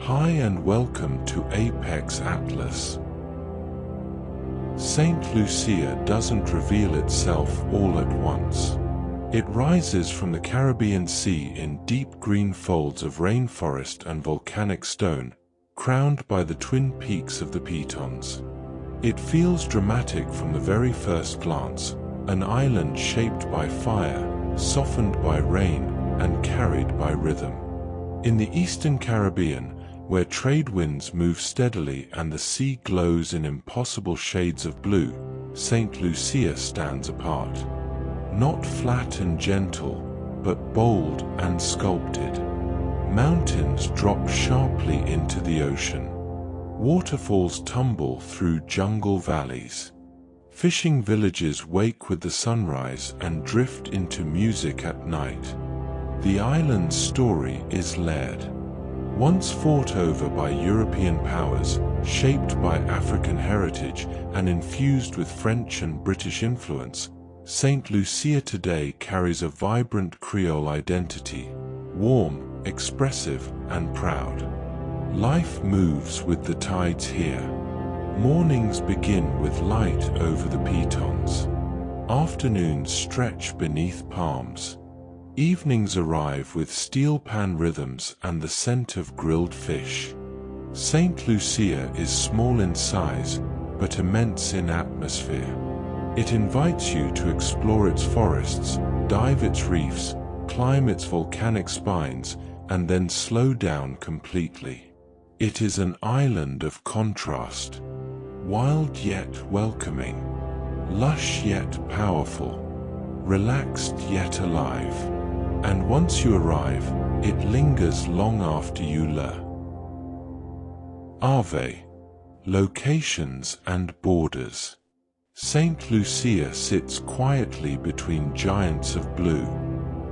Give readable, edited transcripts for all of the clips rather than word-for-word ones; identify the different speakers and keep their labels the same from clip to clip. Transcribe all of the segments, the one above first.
Speaker 1: Hi and welcome to Apex Atlas. St. Lucia doesn't reveal itself all at once. It rises from the Caribbean Sea in deep green folds of rainforest and volcanic stone, crowned by the twin peaks of the Pitons. It feels dramatic from the very first glance, an island shaped by fire, softened by rain, and carried by rhythm. In the Eastern Caribbean, where trade winds move steadily and the sea glows in impossible shades of blue, St. Lucia stands apart. Not flat and gentle, but bold and sculpted. Mountains drop sharply into the ocean. Waterfalls tumble through jungle valleys. Fishing villages wake with the sunrise and drift into music at night. The island's story is layered. Once fought over by European powers, shaped by African heritage and infused with French and British influence, St. Lucia today carries a vibrant Creole identity, warm, expressive, and proud. Life moves with the tides here. Mornings begin with light over the Pitons. Afternoons stretch beneath palms. Evenings arrive with steel pan rhythms and the scent of grilled fish. St. Lucia is small in size, but immense in atmosphere. It invites you to explore its forests, dive its reefs, climb its volcanic spines, and then slow down completely. It is an island of contrast. Wild yet welcoming. Lush yet powerful. Relaxed yet alive. And once you arrive, it lingers long after you leave. Ave. Locations and borders. St. Lucia sits quietly between giants of blue.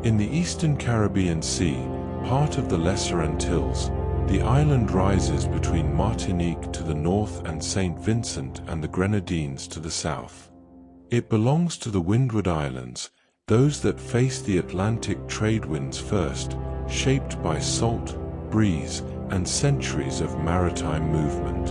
Speaker 1: In the Eastern Caribbean Sea, part of the Lesser Antilles, the island rises between Martinique to the north and St. Vincent and the Grenadines to the south. It belongs to the Windward Islands, those that face the Atlantic trade winds first, shaped by salt, breeze, and centuries of maritime movement.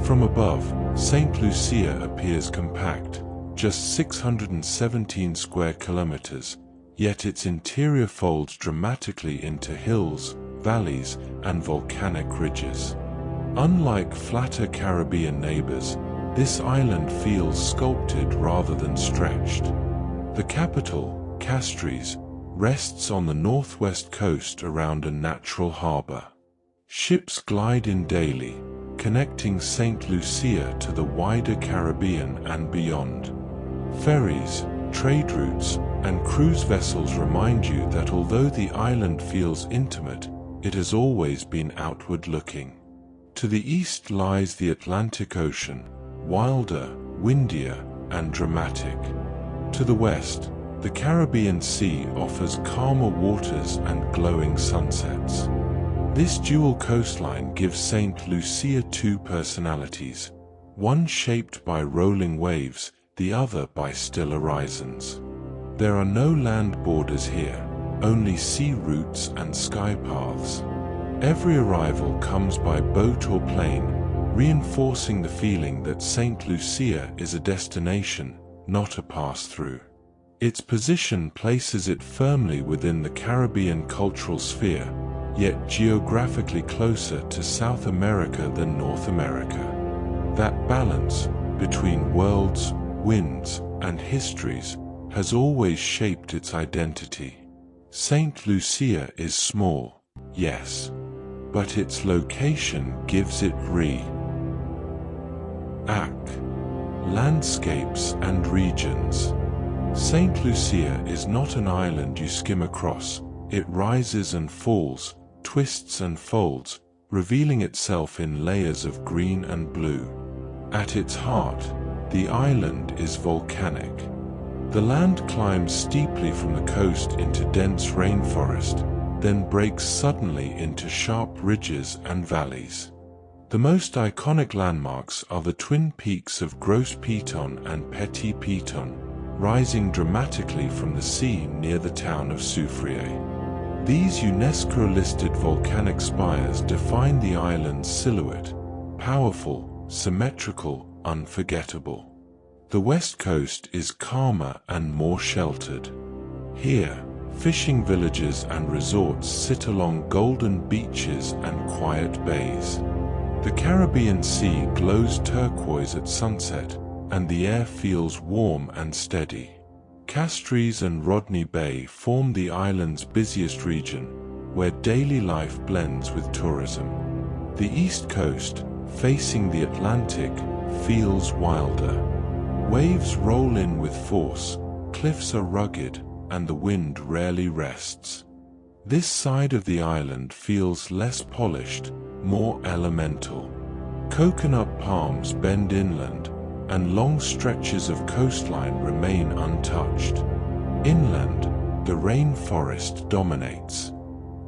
Speaker 1: From above, St. Lucia appears compact, just 617 square kilometers, yet its interior folds dramatically into hills, valleys, and volcanic ridges. Unlike flatter Caribbean neighbors, this island feels sculpted rather than stretched. The capital, Castries, rests on the northwest coast around a natural harbor. Ships glide in daily, connecting St. Lucia to the wider Caribbean and beyond. Ferries, trade routes, and cruise vessels remind you that although the island feels intimate, it has always been outward-looking. To the east lies the Atlantic Ocean, wilder, windier, and dramatic. To the west, the Caribbean Sea offers calmer waters and glowing sunsets. This dual coastline gives St. Lucia two personalities, one shaped by rolling waves, the other by still horizons. There are no land borders here, only sea routes and sky paths. Every arrival comes by boat or plane, reinforcing the feeling that St. Lucia is a destination, not a pass-through. Its position places it firmly within the Caribbean cultural sphere, yet geographically closer to South America than North America. That balance between worlds, winds, and histories has always shaped its identity. St. Lucia is small, yes, but its location gives it landscapes and regions. St. Lucia is not an island you skim across. It rises and falls, twists and folds, revealing itself in layers of green and blue. At its heart, the island is volcanic. The land climbs steeply from the coast into dense rainforest, then breaks suddenly into sharp ridges and valleys. The most iconic landmarks are the twin peaks of Gros Piton and Petit Piton, rising dramatically from the sea near the town of Soufrière. These UNESCO-listed volcanic spires define the island's silhouette, powerful, symmetrical, unforgettable. The west coast is calmer and more sheltered. Here, fishing villages and resorts sit along golden beaches and quiet bays. The Caribbean Sea glows turquoise at sunset, and the air feels warm and steady. Castries and Rodney Bay form the island's busiest region, where daily life blends with tourism. The east coast, facing the Atlantic, feels wilder. Waves roll in with force, cliffs are rugged, and the wind rarely rests. This side of the island feels less polished, more elemental. Coconut palms bend inland, and long stretches of coastline remain untouched. Inland, the rainforest dominates.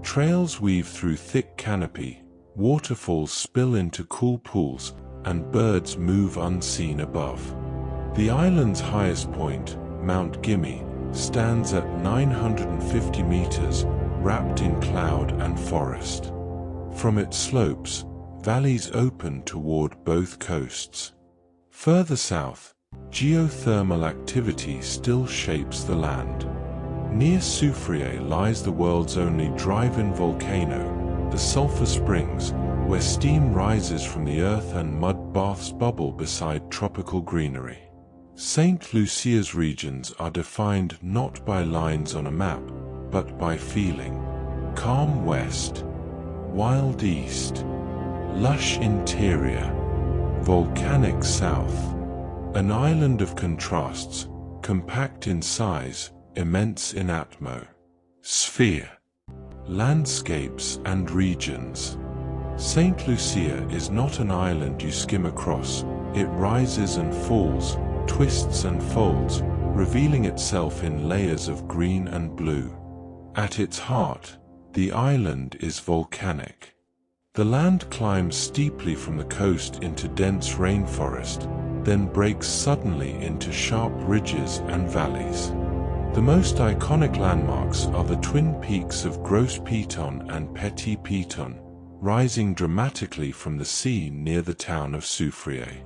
Speaker 1: Trails weave through thick canopy, waterfalls spill into cool pools, and birds move unseen above. The island's highest point, Mount Gimi, stands at 950 meters, wrapped in cloud and forest. From its slopes, valleys open toward both coasts. Further south, geothermal activity still shapes the land. Near Soufriere lies the world's only drive-in volcano, the Sulphur Springs, where steam rises from the earth and mud baths bubble beside tropical greenery. St. Lucia's regions are defined not by lines on a map, but by feeling. Calm west, wild east, lush interior, volcanic south. An island of contrasts, compact in size, immense in atmosphere, landscapes and regions. St. Lucia is not an island you skim across. It rises and falls, twists and folds, revealing itself in layers of green and blue. At its heart, the island is volcanic. The land climbs steeply from the coast into dense rainforest, then breaks suddenly into sharp ridges and valleys. The most iconic landmarks are the twin peaks of Gros Piton and Petit Piton, rising dramatically from the sea near the town of Soufriere.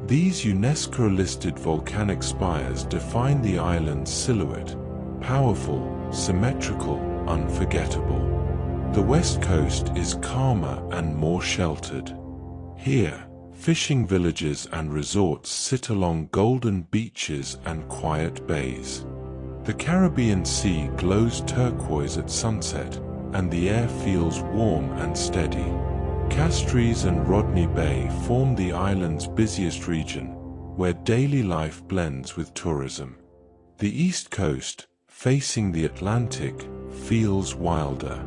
Speaker 1: These UNESCO-listed volcanic spires define the island's silhouette, powerful, symmetrical, unforgettable. The west coast is calmer and more sheltered. Here, fishing villages and resorts sit along golden beaches and quiet bays. The Caribbean Sea glows turquoise at sunset, and the air feels warm and steady. Castries and Rodney Bay form the island's busiest region, where daily life blends with tourism. The east coast, facing the Atlantic, feels wilder.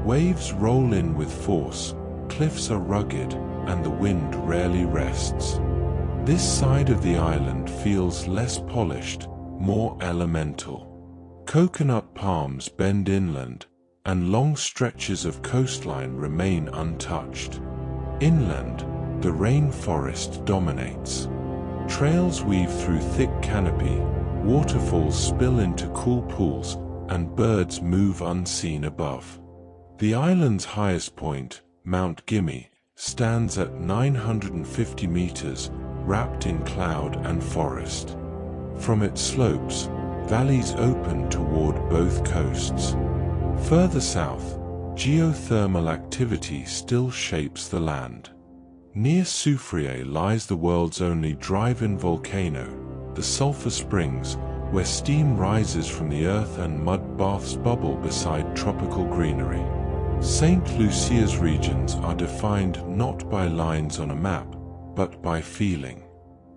Speaker 1: Waves roll in with force, cliffs are rugged, and the wind rarely rests. This side of the island feels less polished, more elemental. Coconut palms bend inland, and long stretches of coastline remain untouched. Inland, the rainforest dominates. Trails weave through thick canopy, waterfalls spill into cool pools, and birds move unseen above. The island's highest point, Mount Gimi, stands at 950 meters, wrapped in cloud and forest. From its slopes, valleys open toward both coasts. Further south, geothermal activity still shapes the land. Near Soufriere lies the world's only drive-in volcano, the Sulphur Springs, where steam rises from the earth and mud baths bubble beside tropical greenery. St. Lucia's regions are defined not by lines on a map, but by feeling.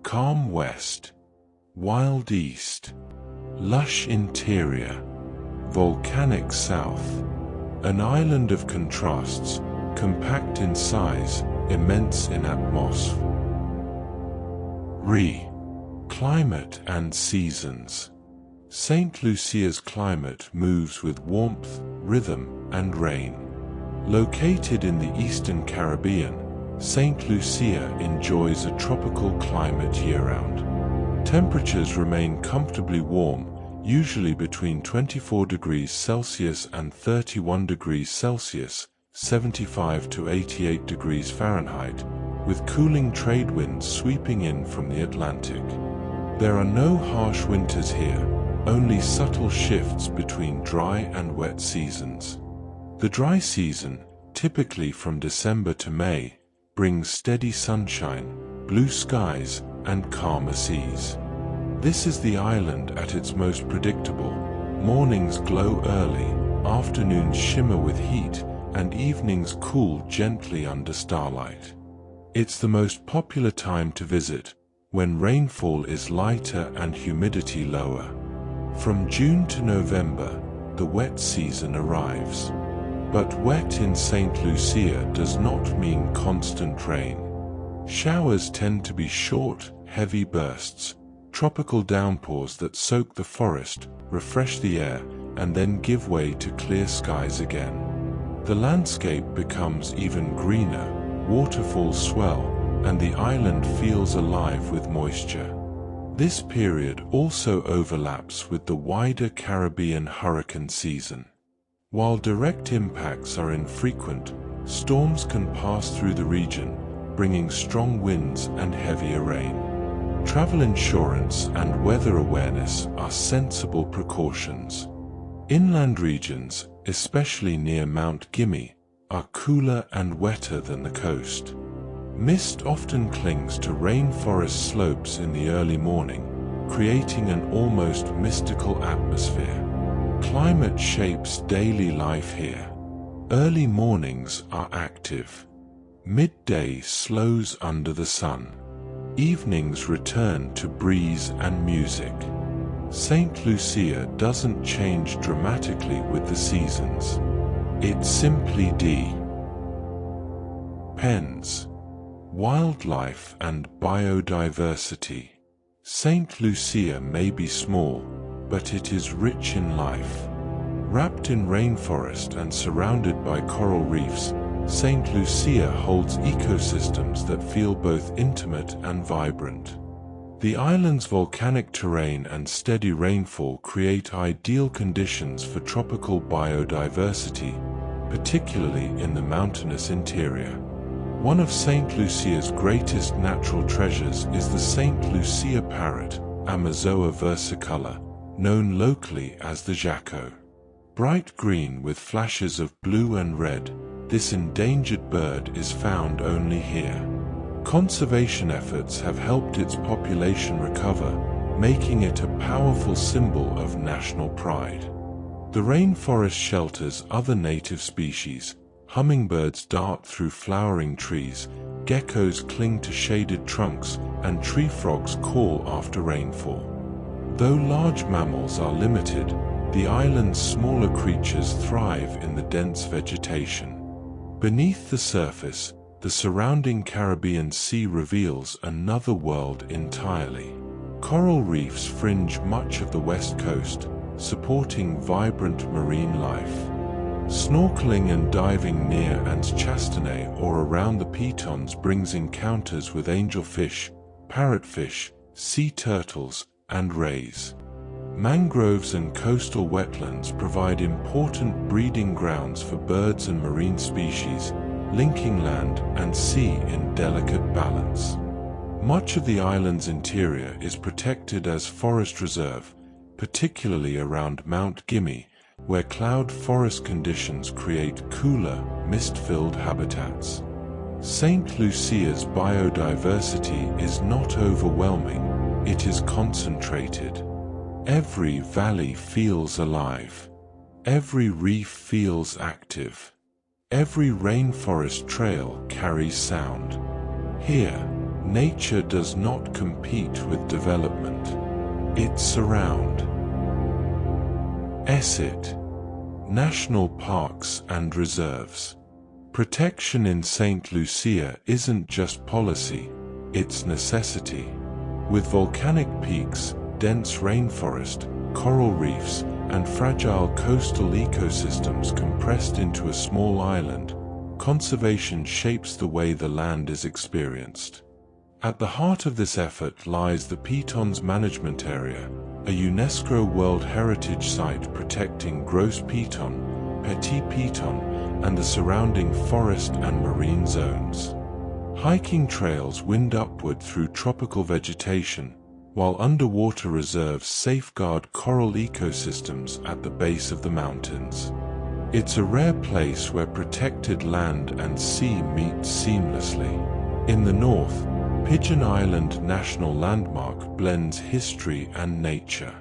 Speaker 1: Calm west, wild east, lush interior, volcanic south. An island of contrasts, compact in size, immense in atmosphere. Climate and seasons. St. Lucia's climate moves with warmth, rhythm, and rain. Located in the eastern Caribbean, St. Lucia enjoys a tropical climate year-round. Temperatures remain comfortably warm, usually between 24 degrees Celsius and 31 degrees Celsius, 75 to 88 degrees Fahrenheit, with cooling trade winds sweeping in from the Atlantic. There are no harsh winters here, only subtle shifts between dry and wet seasons. The dry season, typically from December to May, brings steady sunshine, blue skies, and calmer seas. This is the island at its most predictable. Mornings glow early, afternoons shimmer with heat, and evenings cool gently under starlight. It's the most popular time to visit, when rainfall is lighter and humidity lower. From June to November, the wet season arrives. But wet in St. Lucia does not mean constant rain. Showers tend to be short, heavy bursts, tropical downpours that soak the forest, refresh the air, and then give way to clear skies again. The landscape becomes even greener, waterfalls swell, and the island feels alive with moisture. This period also overlaps with the wider Caribbean hurricane season. While direct impacts are infrequent, storms can pass through the region, bringing strong winds and heavier rain. Travel insurance and weather awareness are sensible precautions. Inland regions, especially near Mount Gimi, are cooler and wetter than the coast. Mist often clings to rainforest slopes in the early morning, creating an almost mystical atmosphere. Climate shapes daily life here. Early mornings are active. Midday slows under the sun. Evenings return to breeze and music. St. Lucia doesn't change dramatically with the seasons. It simply depends. Wildlife and biodiversity. St. Lucia may be small, but it is rich in life. Wrapped in rainforest and surrounded by coral reefs, St. Lucia holds ecosystems that feel both intimate and vibrant. The island's volcanic terrain and steady rainfall create ideal conditions for tropical biodiversity, particularly in the mountainous interior. One of St. Lucia's greatest natural treasures is the St. Lucia parrot, Amazoa versicolor, known locally as the jaco. Bright green with flashes of blue and red, this endangered bird is found only here. Conservation efforts have helped its population recover, making it a powerful symbol of national pride. The rainforest shelters other native species. Hummingbirds dart through flowering trees, geckos cling to shaded trunks, and tree frogs call after rainfall. Though large mammals are limited, the island's smaller creatures thrive in the dense vegetation. Beneath the surface, the surrounding Caribbean Sea reveals another world entirely. Coral reefs fringe much of the west coast, supporting vibrant marine life. Snorkeling and diving near and Chastanaye or around the Pitons brings encounters with angelfish, parrotfish, sea turtles, and rays. Mangroves and coastal wetlands provide important breeding grounds for birds and marine species, linking land and sea in delicate balance. Much of the island's interior is protected as forest reserve, particularly around Mount Gimi, where cloud forest conditions create cooler, mist-filled habitats. St. Lucia's biodiversity is not overwhelming, it is concentrated. Every valley feels alive. Every reef feels active. Every rainforest trail carries sound. Here, nature does not compete with development. It surrounds it. National parks and reserves. Protection in St. Lucia isn't just policy, it's necessity. With volcanic peaks, dense rainforest, coral reefs, and fragile coastal ecosystems compressed into a small island, conservation shapes the way the land is experienced. At the heart of this effort lies the Pitons Management Area, a UNESCO World Heritage Site protecting Gros Piton, Petit Piton, and the surrounding forest and marine zones. Hiking trails wind upward through tropical vegetation, while underwater reserves safeguard coral ecosystems at the base of the mountains. It's a rare place where protected land and sea meet seamlessly. In the north, Pigeon Island National Landmark blends history and nature.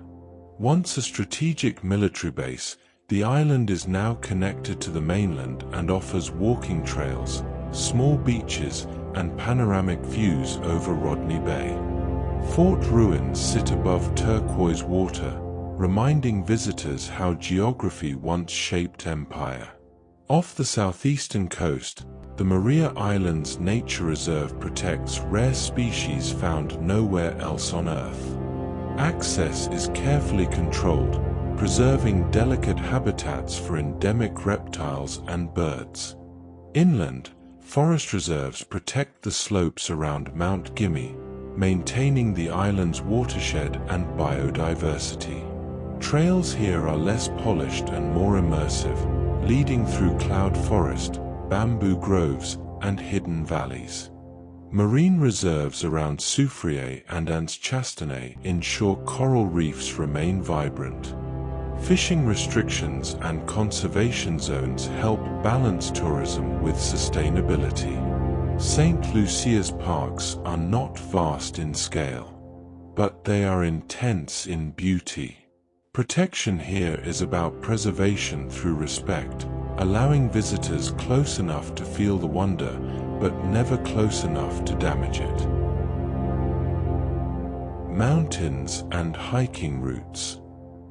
Speaker 1: Once a strategic military base, the island is now connected to the mainland and offers walking trails, small beaches, and panoramic views over Rodney Bay. Fort ruins sit above turquoise water, reminding visitors how geography once shaped empire. Off the southeastern coast, the Maria Islands Nature Reserve protects rare species found nowhere else on Earth. Access is carefully controlled, preserving delicate habitats for endemic reptiles and birds. Inland, forest reserves protect the slopes around Mount Gimi, maintaining the island's watershed and biodiversity. Trails here are less polished and more immersive, leading through cloud forest, bamboo groves, and hidden valleys. Marine reserves around Soufriere and Anse-Chastanay ensure coral reefs remain vibrant. Fishing restrictions and conservation zones help balance tourism with sustainability. St. Lucia's parks are not vast in scale, but they are intense in beauty. Protection here is about preservation through respect, allowing visitors close enough to feel the wonder, but never close enough to damage it. Mountains and hiking routes.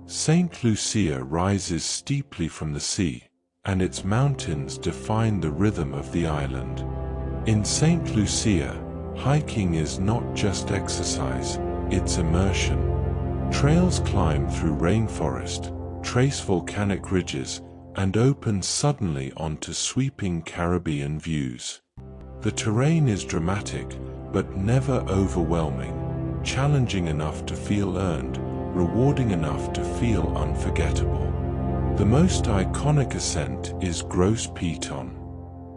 Speaker 1: St. Lucia rises steeply from the sea, and its mountains define the rhythm of the island. In St. Lucia, hiking is not just exercise, it's immersion. Trails climb through rainforest, trace volcanic ridges, and open suddenly onto sweeping Caribbean views. The terrain is dramatic, but never overwhelming, challenging enough to feel earned, rewarding enough to feel unforgettable. The most iconic ascent is Gros Piton.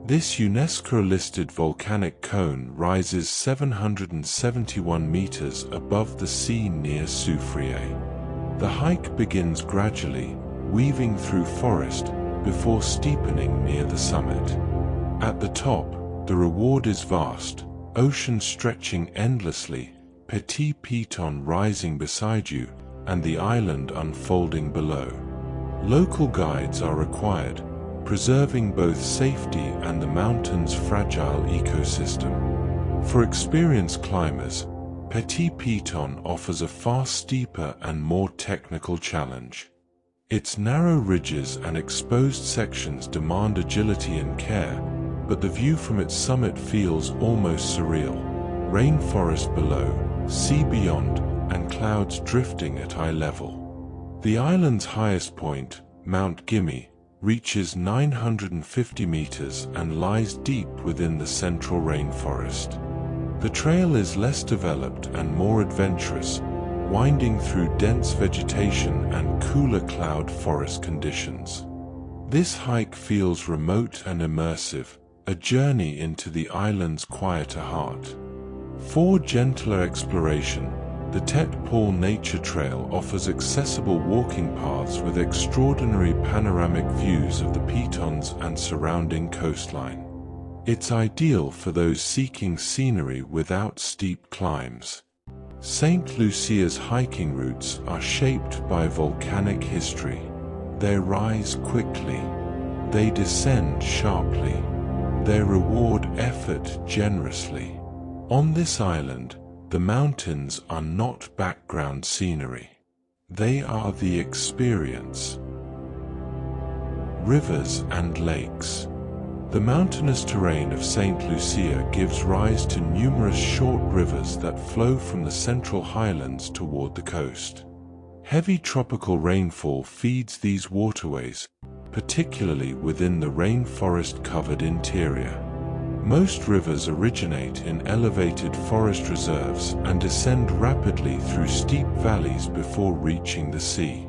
Speaker 1: This UNESCO-listed volcanic cone rises 771 meters above the sea near Soufriere. The hike begins gradually, weaving through forest, before steepening near the summit. At the top, the reward is vast, ocean stretching endlessly, Petit Piton rising beside you, and the island unfolding below. Local guides are required, preserving both safety and the mountain's fragile ecosystem. For experienced climbers, Petit Piton offers a far steeper and more technical challenge. Its narrow ridges and exposed sections demand agility and care, but the view from its summit feels almost surreal. Rainforest below, sea beyond, and clouds drifting at eye level. The island's highest point, Mount Gimi, reaches 950 meters and lies deep within the central rainforest. The trail is less developed and more adventurous, winding through dense vegetation and cooler cloud forest conditions. This hike feels remote and immersive, a journey into the island's quieter heart. For gentler exploration, the Tet Paul Nature Trail offers accessible walking paths with extraordinary panoramic views of the Pitons and surrounding coastline. It's ideal for those seeking scenery without steep climbs. St. Lucia's hiking routes are shaped by volcanic history. They rise quickly. They descend sharply. They reward effort generously. On this island, the mountains are not background scenery. They are the experience. Rivers and lakes. The mountainous terrain of St. Lucia gives rise to numerous short rivers that flow from the central highlands toward the coast. Heavy tropical rainfall feeds these waterways, particularly within the rainforest-covered interior. Most rivers originate in elevated forest reserves and descend rapidly through steep valleys before reaching the sea.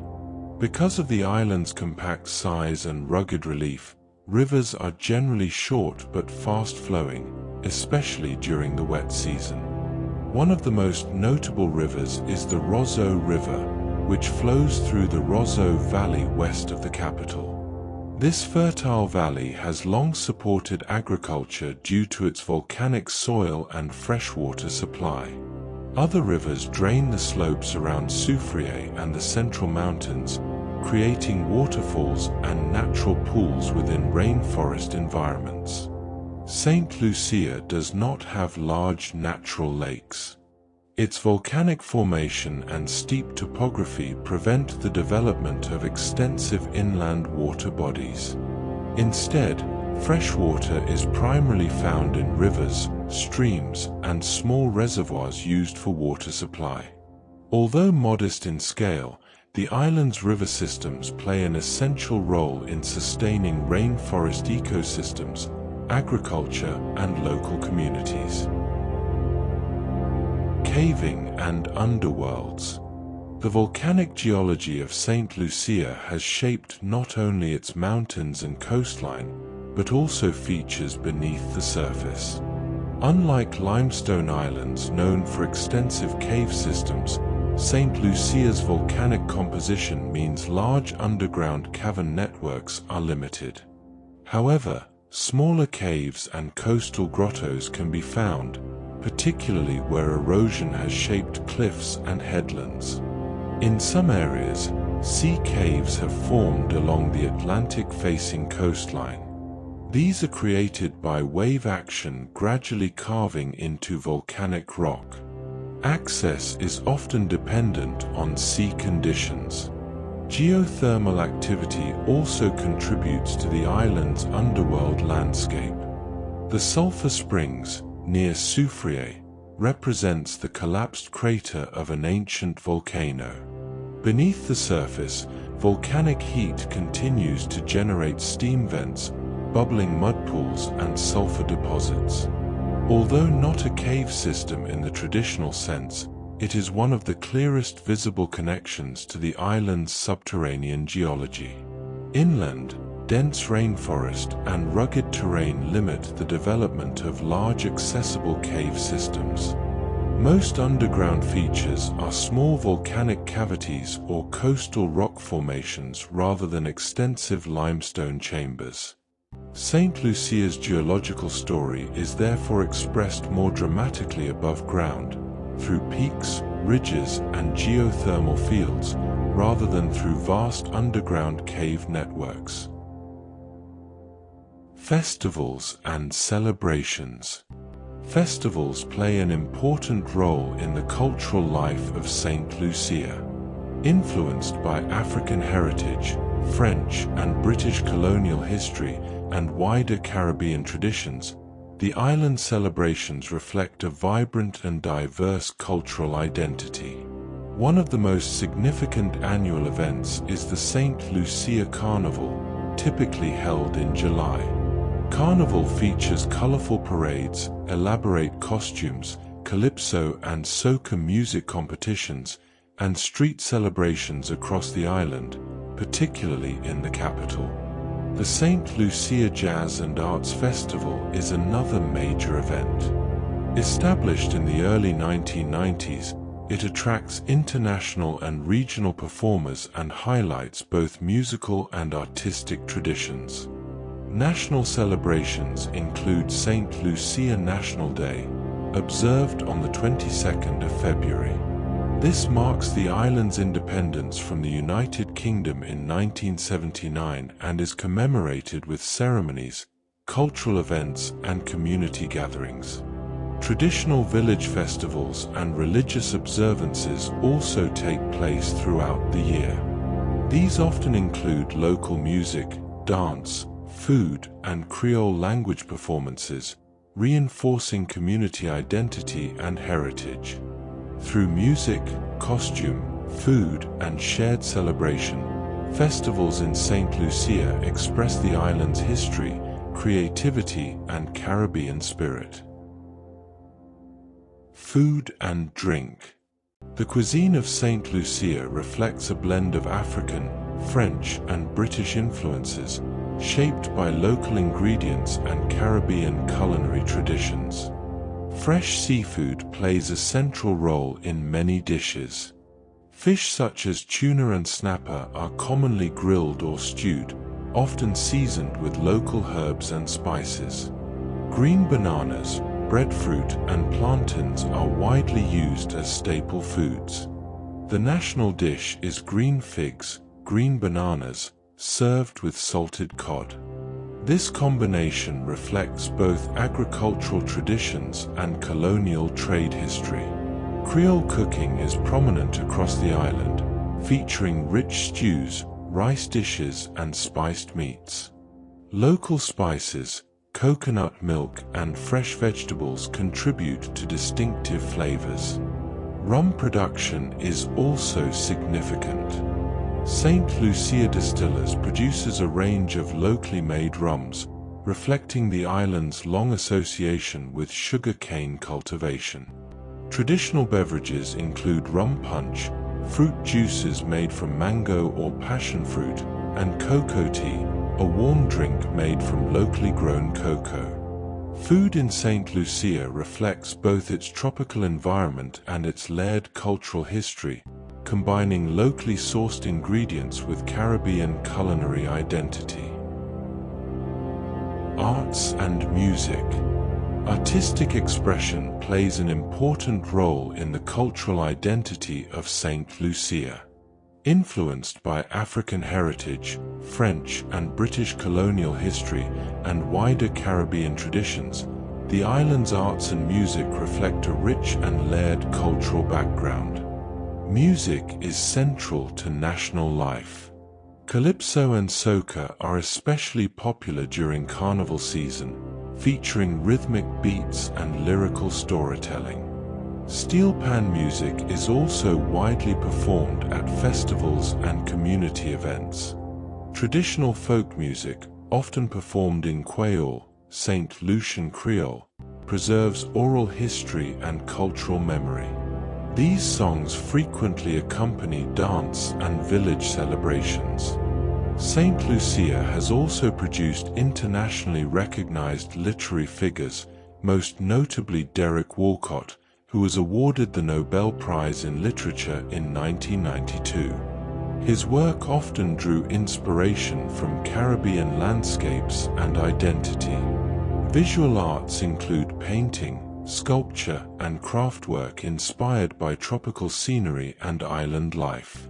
Speaker 1: Because of the island's compact size and rugged relief, rivers are generally short but fast-flowing, especially during the wet season. One of the most notable rivers is the Roseau River, which flows through the Roseau Valley west of the capital. This fertile valley has long supported agriculture due to its volcanic soil and freshwater supply. Other rivers drain the slopes around Soufriere and the Central Mountains, creating waterfalls and natural pools within rainforest environments. St. Lucia does not have large natural lakes. Its volcanic formation and steep topography prevent the development of extensive inland water bodies. Instead, fresh water is primarily found in rivers, streams, and small reservoirs used for water supply. Although modest in scale, the island's river systems play an essential role in sustaining rainforest ecosystems, agriculture, and local communities. Caving and underworlds. The volcanic geology of St. Lucia has shaped not only its mountains and coastline, but also features beneath the surface. Unlike limestone islands known for extensive cave systems, St. Lucia's volcanic composition means large underground cavern networks are limited. However, smaller caves and coastal grottos can be found, particularly where erosion has shaped cliffs and headlands. In some areas, sea caves have formed along the Atlantic-facing coastline. These are created by wave action gradually carving into volcanic rock. Access is often dependent on sea conditions. Geothermal activity also contributes to the island's underworld landscape. The sulfur springs, near Soufriere, represents the collapsed crater of an ancient volcano. Beneath the surface, volcanic heat continues to generate steam vents, bubbling mud pools, and sulfur deposits. Although not a cave system in the traditional sense, it is one of the clearest visible connections to the island's subterranean geology. Inland, dense rainforest and rugged terrain limit the development of large accessible cave systems. Most underground features are small volcanic cavities or coastal rock formations rather than extensive limestone chambers. St. Lucia's geological story is therefore expressed more dramatically above ground, through peaks, ridges, and geothermal fields, rather than through vast underground cave networks. Festivals and celebrations. Festivals play an important role in the cultural life of St. Lucia. Influenced by African heritage, French and British colonial history, and wider Caribbean traditions, the island celebrations reflect a vibrant and diverse cultural identity. One of the most significant annual events is the St. Lucia Carnival, typically held in July. Carnival features colorful parades, elaborate costumes, calypso and soca music competitions, and street celebrations across the island, particularly in the capital. The St. Lucia Jazz and Arts Festival is another major event. Established in the early 1990s, it attracts international and regional performers and highlights both musical and artistic traditions. National celebrations include St. Lucia National Day, observed on the 22nd of February. This marks the island's independence from the United Kingdom in 1979 and is commemorated with ceremonies, cultural events, and community gatherings. Traditional village festivals and religious observances also take place throughout the year. These often include local music, dance, food, and Creole language performances, reinforcing community identity and heritage. Through music, costume, food, and shared celebration, festivals in St. Lucia express the island's history, creativity, and Caribbean spirit. Food and drink. The cuisine of St. Lucia reflects a blend of African, French, and British influences, shaped by local ingredients and Caribbean culinary traditions. Fresh seafood plays a central role in many dishes. Fish such as tuna and snapper are commonly grilled or stewed, often seasoned with local herbs and spices. Green bananas, breadfruit, and plantains are widely used as staple foods. The national dish is green figs, green bananas, served with salted cod. This combination reflects both agricultural traditions and colonial trade history. Creole cooking is prominent across the island, featuring rich stews, rice dishes, and spiced meats. Local spices, coconut milk, and fresh vegetables contribute to distinctive flavors. Rum production is also significant. St. Lucia Distillers produces a range of locally made rums, reflecting the island's long association with sugar-cane cultivation. Traditional beverages include rum punch, fruit juices made from mango or passion fruit, and cocoa tea, a warm drink made from locally grown cocoa. Food in St. Lucia reflects both its tropical environment and its layered cultural history, combining locally sourced ingredients with Caribbean culinary identity. Arts and music. Artistic expression plays an important role in the cultural identity of St. Lucia. Influenced by African heritage, French and British colonial history, and wider Caribbean traditions, the island's arts and music reflect a rich and layered cultural background. Music is central to national life. Calypso and soca are especially popular during carnival season, featuring rhythmic beats and lyrical storytelling. Steel pan music is also widely performed at festivals and community events. Traditional folk music, often performed in Creole, St. Lucian Creole, preserves oral history and cultural memory. These songs frequently accompany dance and village celebrations. St. Lucia has also produced internationally recognized literary figures, most notably Derek Walcott, who was awarded the Nobel Prize in Literature in 1992. His work often drew inspiration from Caribbean landscapes and identity. Visual arts include painting, sculpture, and craftwork inspired by tropical scenery and island life.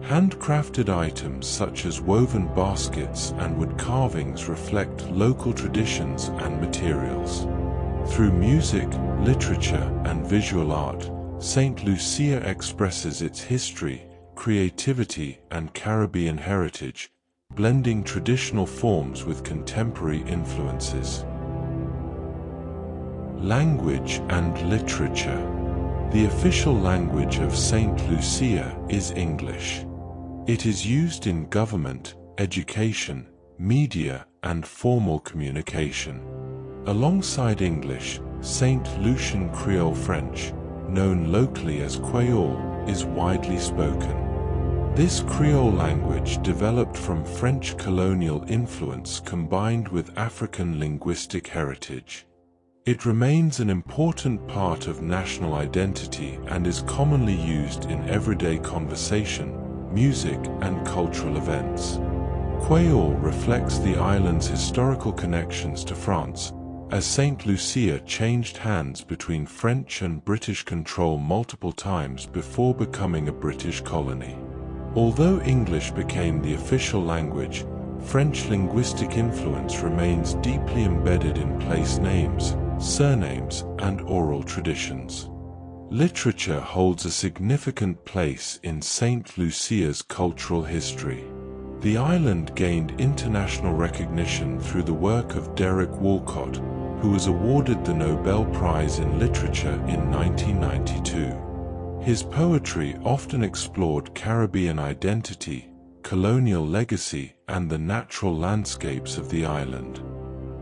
Speaker 1: Handcrafted items such as woven baskets and wood carvings reflect local traditions and materials. Through music, literature, and visual art, St. Lucia expresses its history, creativity, and Caribbean heritage, blending traditional forms with contemporary influences. Language and literature. The official language of St. Lucia is English. It is used in government, education, media, and formal communication. Alongside English, St. Lucian Creole French, known locally as Creole, is widely spoken. This Creole language developed from French colonial influence combined with African linguistic heritage. It remains an important part of national identity and is commonly used in everyday conversation, music, and cultural events. Creole reflects the island's historical connections to France, as St. Lucia changed hands between French and British control multiple times before becoming a British colony. Although English became the official language, French linguistic influence remains deeply embedded in place names, surnames, and oral traditions. Literature holds a significant place in St. Lucia's cultural history. The island gained international recognition through the work of Derek Walcott, who was awarded the Nobel Prize in Literature in 1992. His poetry often explored Caribbean identity, colonial legacy, and the natural landscapes of the island.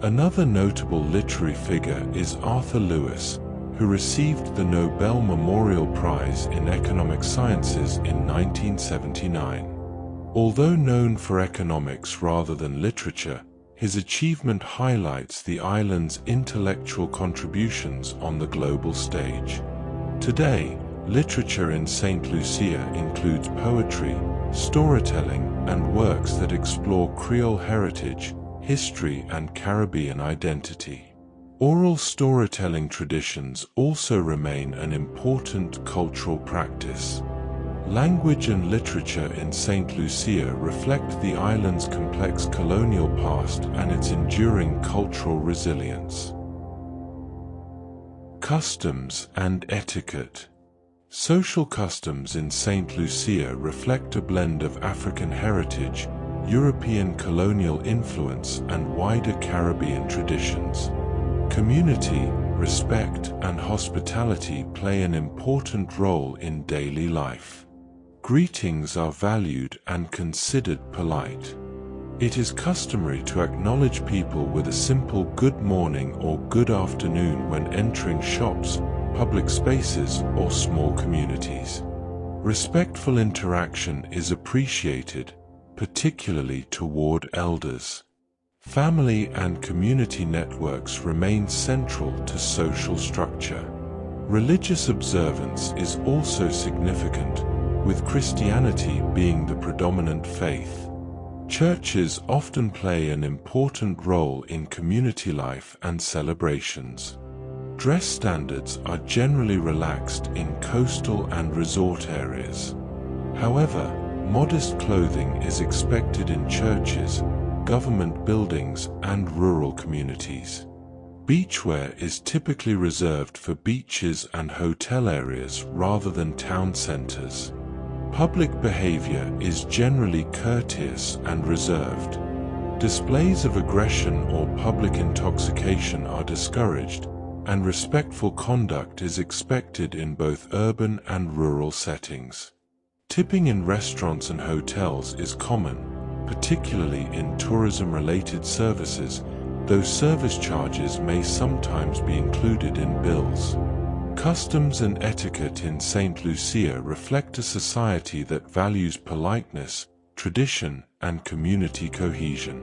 Speaker 1: Another notable literary figure is Arthur Lewis, who received the Nobel Memorial Prize in Economic Sciences in 1979. Although known for economics rather than literature, his achievement highlights the island's intellectual contributions on the global stage. Today, literature in St. Lucia includes poetry, storytelling, and works that explore Creole heritage, history, and Caribbean identity. Oral storytelling traditions also remain an important cultural practice. Language and literature in St. Lucia reflect the island's complex colonial past and its enduring cultural resilience. Customs and etiquette. Social customs in St. Lucia reflect a blend of African heritage, European colonial influence, and wider Caribbean traditions. Community, respect, and hospitality play an important role in daily life. Greetings are valued and considered polite. It is customary to acknowledge people with a simple good morning or good afternoon when entering shops, public spaces, or small communities. Respectful interaction is appreciated, particularly toward elders. Family and community networks remain central to social structure. Religious observance is also significant, with Christianity being the predominant faith. Churches often play an important role in community life and celebrations. Dress standards are generally relaxed in coastal and resort areas. However, modest clothing is expected in churches, government buildings, and rural communities. Beachwear is typically reserved for beaches and hotel areas rather than town centers. Public behavior is generally courteous and reserved. Displays of aggression or public intoxication are discouraged, and respectful conduct is expected in both urban and rural settings. Tipping in restaurants and hotels is common, particularly in tourism-related services, though service charges may sometimes be included in bills. Customs and etiquette in St. Lucia reflect a society that values politeness, tradition, and community cohesion.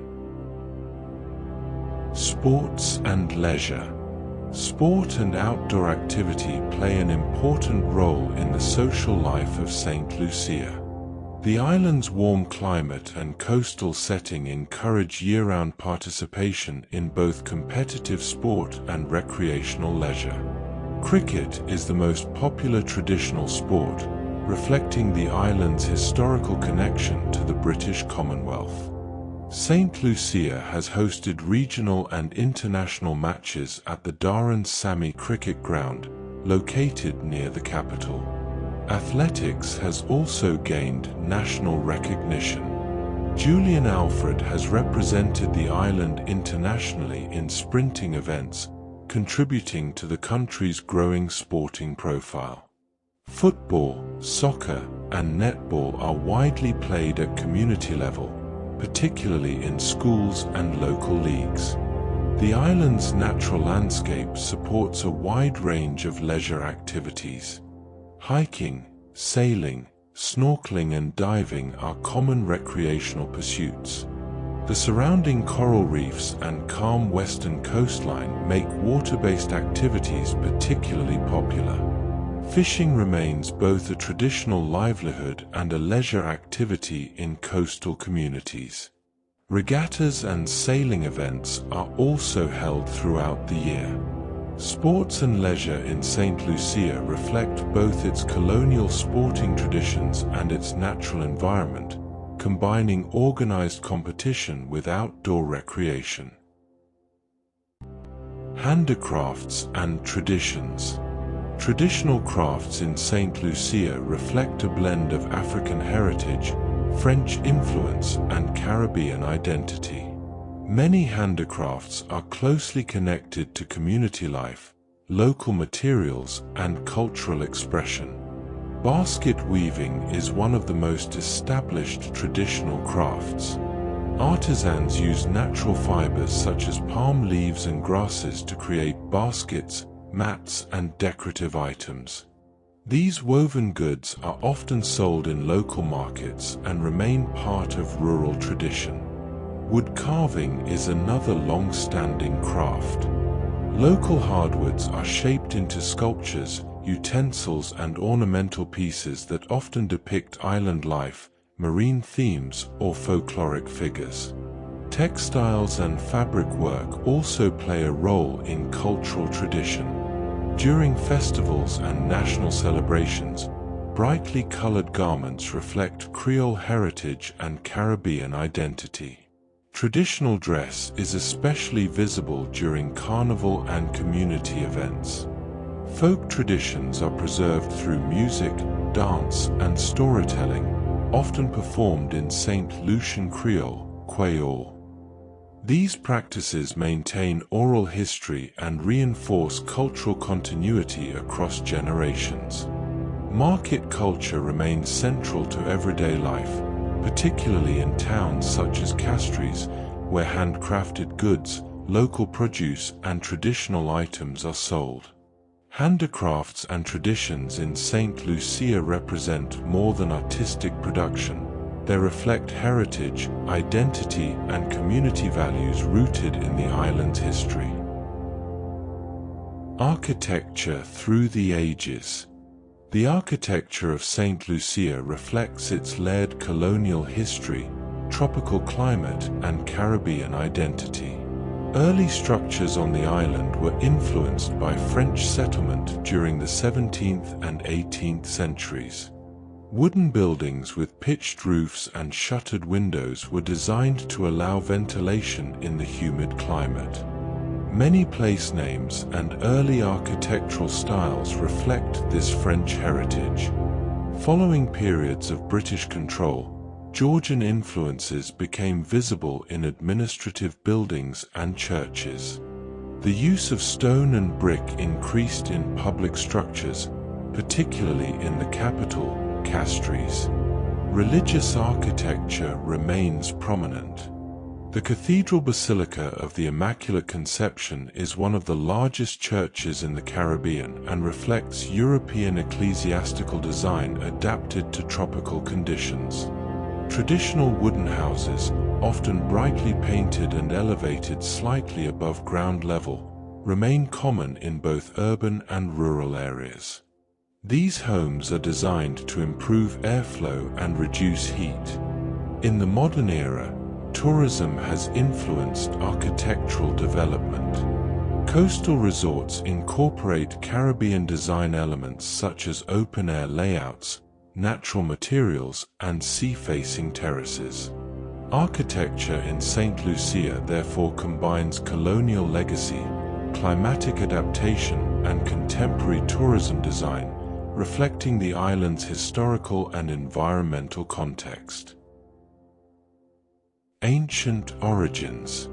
Speaker 1: Sports and leisure. Sport and outdoor activity play an important role in the social life of St. Lucia. The island's warm climate and coastal setting encourage year-round participation in both competitive sport and recreational leisure. Cricket is the most popular traditional sport, reflecting the island's historical connection to the British Commonwealth. St. Lucia has hosted regional and international matches at the Darren Sammy Cricket Ground, located near the capital. Athletics has also gained national recognition. Julian Alfred has represented the island internationally in sprinting events, contributing to the country's growing sporting profile. Football, soccer, and netball are widely played at community level, particularly in schools and local leagues. The island's natural landscape supports a wide range of leisure activities. Hiking, sailing, snorkeling, and diving are common recreational pursuits. The surrounding coral reefs and calm western coastline make water-based activities particularly popular. Fishing remains both a traditional livelihood and a leisure activity in coastal communities. Regattas and sailing events are also held throughout the year. Sports and leisure in St. Lucia reflect both its colonial sporting traditions and its natural environment, combining organized competition with outdoor recreation. Handicrafts and traditions. Traditional crafts in St. Lucia reflect a blend of African heritage, French influence, and Caribbean identity. Many handicrafts are closely connected to community life, local materials, and cultural expression. Basket weaving is one of the most established traditional crafts. Artisans used natural fibers such as palm leaves and grasses to create baskets, mats, and decorative items. These woven goods are often sold in local markets and remain part of rural tradition. Wood carving is another long-standing craft. Local hardwoods are shaped into sculptures, utensils, and ornamental pieces that often depict island life, marine themes, or folkloric figures. Textiles and fabric work also play a role in cultural tradition. During festivals and national celebrations, brightly colored garments reflect Creole heritage and Caribbean identity. Traditional dress is especially visible during carnival and community events. Folk traditions are preserved through music, dance, and storytelling, often performed in St. Lucian Creole, Creole. These practices maintain oral history and reinforce cultural continuity across generations. Market culture remains central to everyday life, particularly in towns such as Castries, where handcrafted goods, local produce, and traditional items are sold. Handicrafts and traditions in St. Lucia represent more than artistic production. They reflect heritage, identity, and community values rooted in the island's history. Architecture through the ages. The architecture of St. Lucia reflects its layered colonial history, tropical climate, and Caribbean identity. Early structures on the island were influenced by French settlement during the 17th and 18th centuries. Wooden buildings with pitched roofs and shuttered windows were designed to allow ventilation in the humid climate. Many place names and early architectural styles reflect this French heritage. Following periods of British control, Georgian influences became visible in administrative buildings and churches. The use of stone and brick increased in public structures, particularly in the capital, Castries. Religious architecture remains prominent. The Cathedral Basilica of the Immaculate Conception is one of the largest churches in the Caribbean and reflects European ecclesiastical design adapted to tropical conditions. Traditional wooden houses, often brightly painted and elevated slightly above ground level, remain common in both urban and rural areas. These homes are designed to improve airflow and reduce heat. In the modern era, tourism has influenced architectural development. Coastal resorts incorporate Caribbean design elements such as open-air layouts, natural materials, and sea-facing terraces. Architecture in St. Lucia therefore combines colonial legacy, climatic adaptation, and contemporary tourism design, reflecting the island's historical and environmental context. Ancient origins.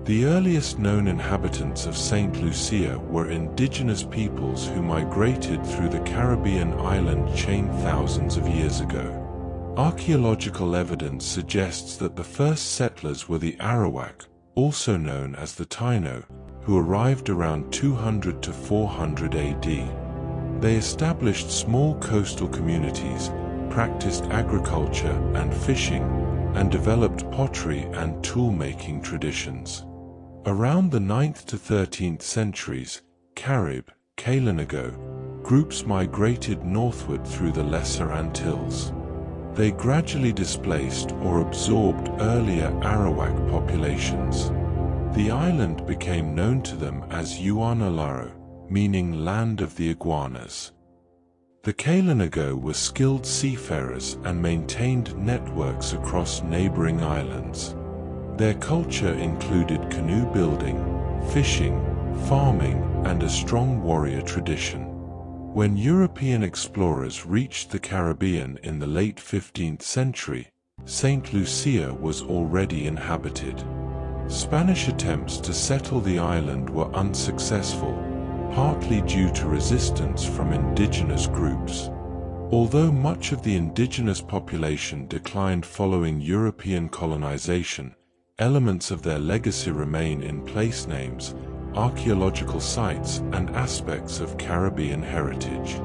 Speaker 1: The earliest known inhabitants of St. Lucia were indigenous peoples who migrated through the Caribbean island chain thousands of years ago. Archaeological evidence suggests that the first settlers were the Arawak, also known as the Taino, who arrived around 200 to 400 AD. They established small coastal communities, practiced agriculture and fishing, and developed pottery and tool-making traditions. Around the 9th to 13th centuries, Carib, Kalinago, groups migrated northward through the Lesser Antilles. They gradually displaced or absorbed earlier Arawak populations. The island became known to them as Yuanalaro, meaning land of the iguanas. The Kalinago were skilled seafarers and maintained networks across neighboring islands. Their culture included canoe building, fishing, farming, and a strong warrior tradition. When European explorers reached the Caribbean in the late 15th century, St. Lucia was already inhabited. Spanish attempts to settle the island were unsuccessful, partly due to resistance from indigenous groups. Although much of the indigenous population declined following European colonization, elements of their legacy remain in place names, archaeological sites, and aspects of Caribbean heritage.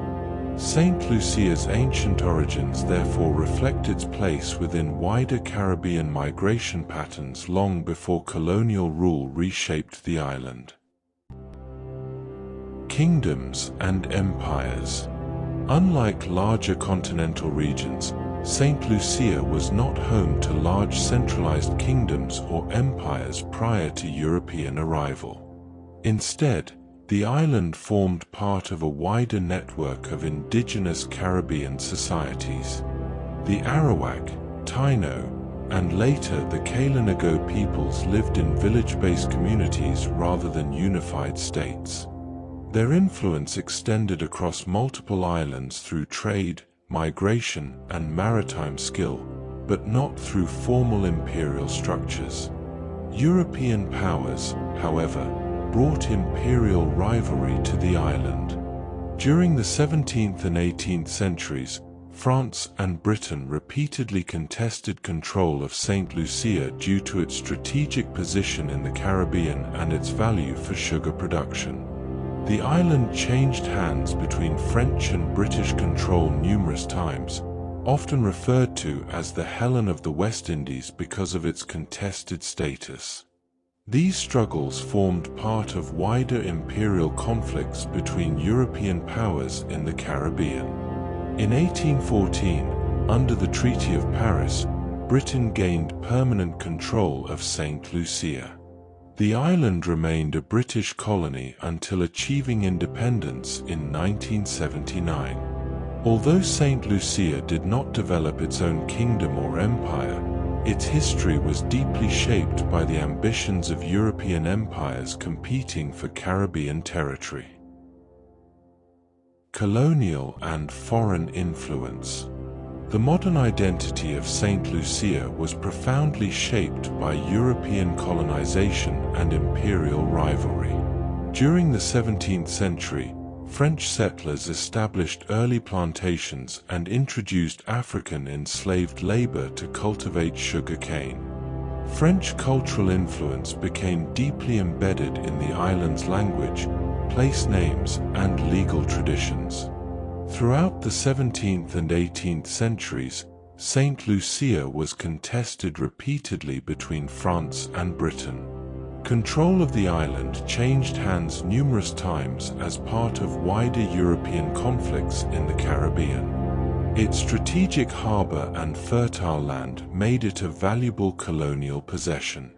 Speaker 1: St. Lucia's ancient origins therefore reflect its place within wider Caribbean migration patterns long before colonial rule reshaped the island. Kingdoms and empires. Unlike larger continental regions, St. Lucia was not home to large centralized kingdoms or empires prior to European arrival. Instead, the island formed part of a wider network of indigenous Caribbean societies. The Arawak, Taino, and later the Kalinago peoples lived in village-based communities rather than unified states. Their influence extended across multiple islands through trade, migration, and maritime skill, but not through formal imperial structures. European powers, however, brought imperial rivalry to the island. During the 17th and 18th centuries, France and Britain repeatedly contested control of St. Lucia due to its strategic position in the Caribbean and its value for sugar production. The island changed hands between French and British control numerous times, often referred to as the Helen of the West Indies because of its contested status. These struggles formed part of wider imperial conflicts between European powers in the Caribbean. In 1814, under the Treaty of Paris, Britain gained permanent control of St. Lucia. The island remained a British colony until achieving independence in 1979. Although St. Lucia did not develop its own kingdom or empire, its history was deeply shaped by the ambitions of European empires competing for Caribbean territory. Colonial and foreign influence. The modern identity of St. Lucia was profoundly shaped by European colonization and imperial rivalry. During the 17th century, French settlers established early plantations and introduced African enslaved labor to cultivate sugar cane. French cultural influence became deeply embedded in the island's language, place names, and legal traditions. Throughout the 17th and 18th centuries, St. Lucia was contested repeatedly between France and Britain. Control of the island changed hands numerous times as part of wider European conflicts in the Caribbean. Its strategic harbor and fertile land made it a valuable colonial possession.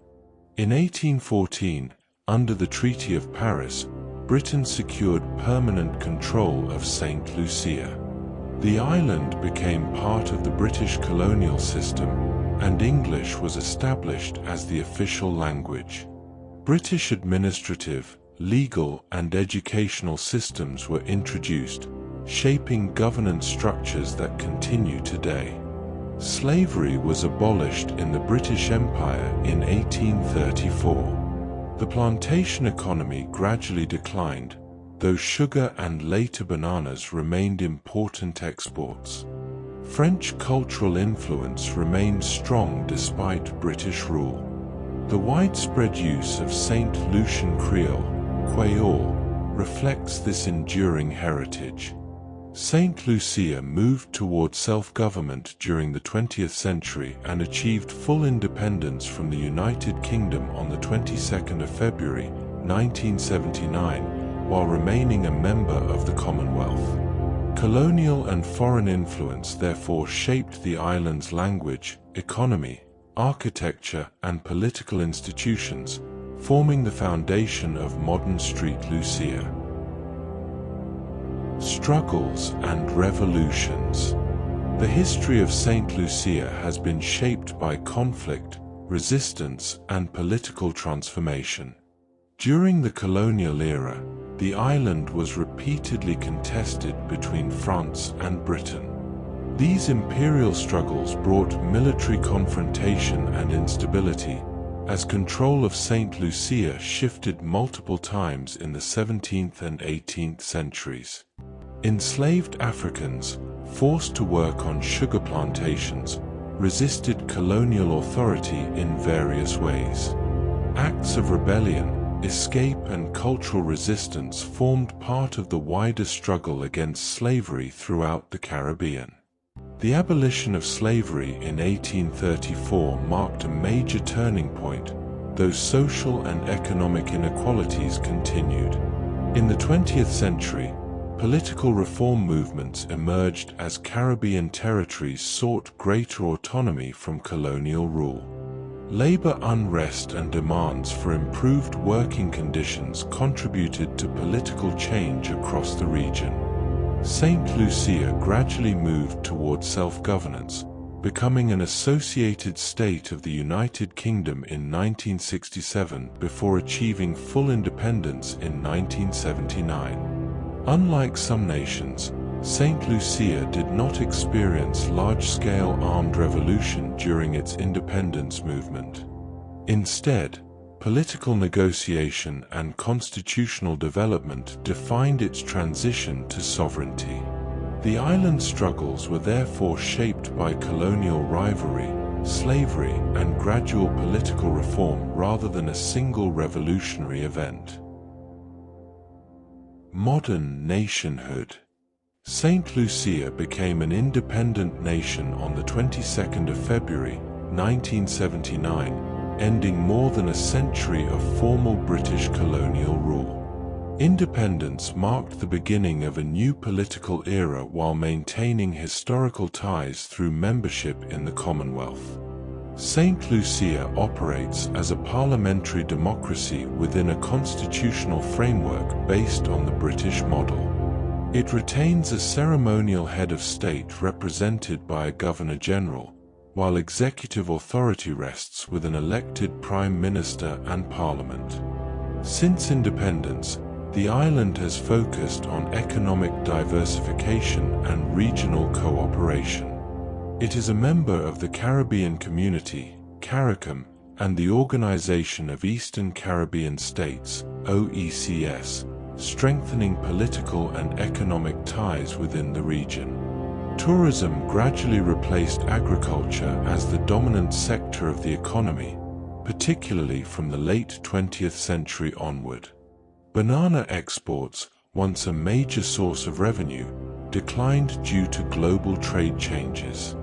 Speaker 1: In 1814, under the Treaty of Paris, Britain secured permanent control of St. Lucia. The island became part of the British colonial system, and English was established as the official language. British administrative, legal, and educational systems were introduced, shaping governance structures that continue today. Slavery was abolished in the British Empire in 1834. The plantation economy gradually declined, though sugar and later bananas remained important exports. French cultural influence remained strong despite British rule. The widespread use of St. Lucian Creole, Creole, reflects this enduring heritage. St. Lucia moved toward self-government during the 20th century and achieved full independence from the United Kingdom on the 22nd of February, 1979, while remaining a member of the Commonwealth. Colonial and foreign influence therefore shaped the island's language, economy, architecture, and political institutions, forming the foundation of modern St. Lucia. Struggles and revolutions. The history of St. Lucia has been shaped by conflict, resistance, and political transformation. During the colonial era, the island was repeatedly contested between France and Britain. These imperial struggles brought military confrontation and instability, as control of St. Lucia shifted multiple times in the 17th and 18th centuries. Enslaved Africans, forced to work on sugar plantations, resisted colonial authority in various ways. Acts of rebellion, escape and cultural resistance formed part of the wider struggle against slavery throughout the Caribbean. The abolition of slavery in 1834 marked a major turning point, though social and economic inequalities continued. In the 20th century, political reform movements emerged as Caribbean territories sought greater autonomy from colonial rule. Labor unrest and demands for improved working conditions contributed to political change across the region. St. Lucia gradually moved toward self-governance, becoming an associated state of the United Kingdom in 1967 before achieving full independence in 1979. Unlike some nations, St. Lucia did not experience large-scale armed revolution during its independence movement. Instead, political negotiation and constitutional development defined its transition to sovereignty. The island's struggles were therefore shaped by colonial rivalry, slavery, and gradual political reform rather than a single revolutionary event. Modern nationhood. St. Lucia became an independent nation on the 22nd of February, 1979, ending more than a century of formal British colonial rule. Independence marked the beginning of a new political era while maintaining historical ties through membership in the Commonwealth. St. Lucia operates as a parliamentary democracy within a constitutional framework based on the British model. It retains a ceremonial head of state represented by a Governor-General, while executive authority rests with an elected Prime Minister and Parliament. Since independence, the island has focused on economic diversification and regional cooperation. It is a member of the Caribbean Community, CARICOM, and the Organization of Eastern Caribbean States, OECS, strengthening political and economic ties within the region. Tourism gradually replaced agriculture as the dominant sector of the economy, particularly from the late 20th century onward. Banana exports, once a major source of revenue, declined due to global trade changes.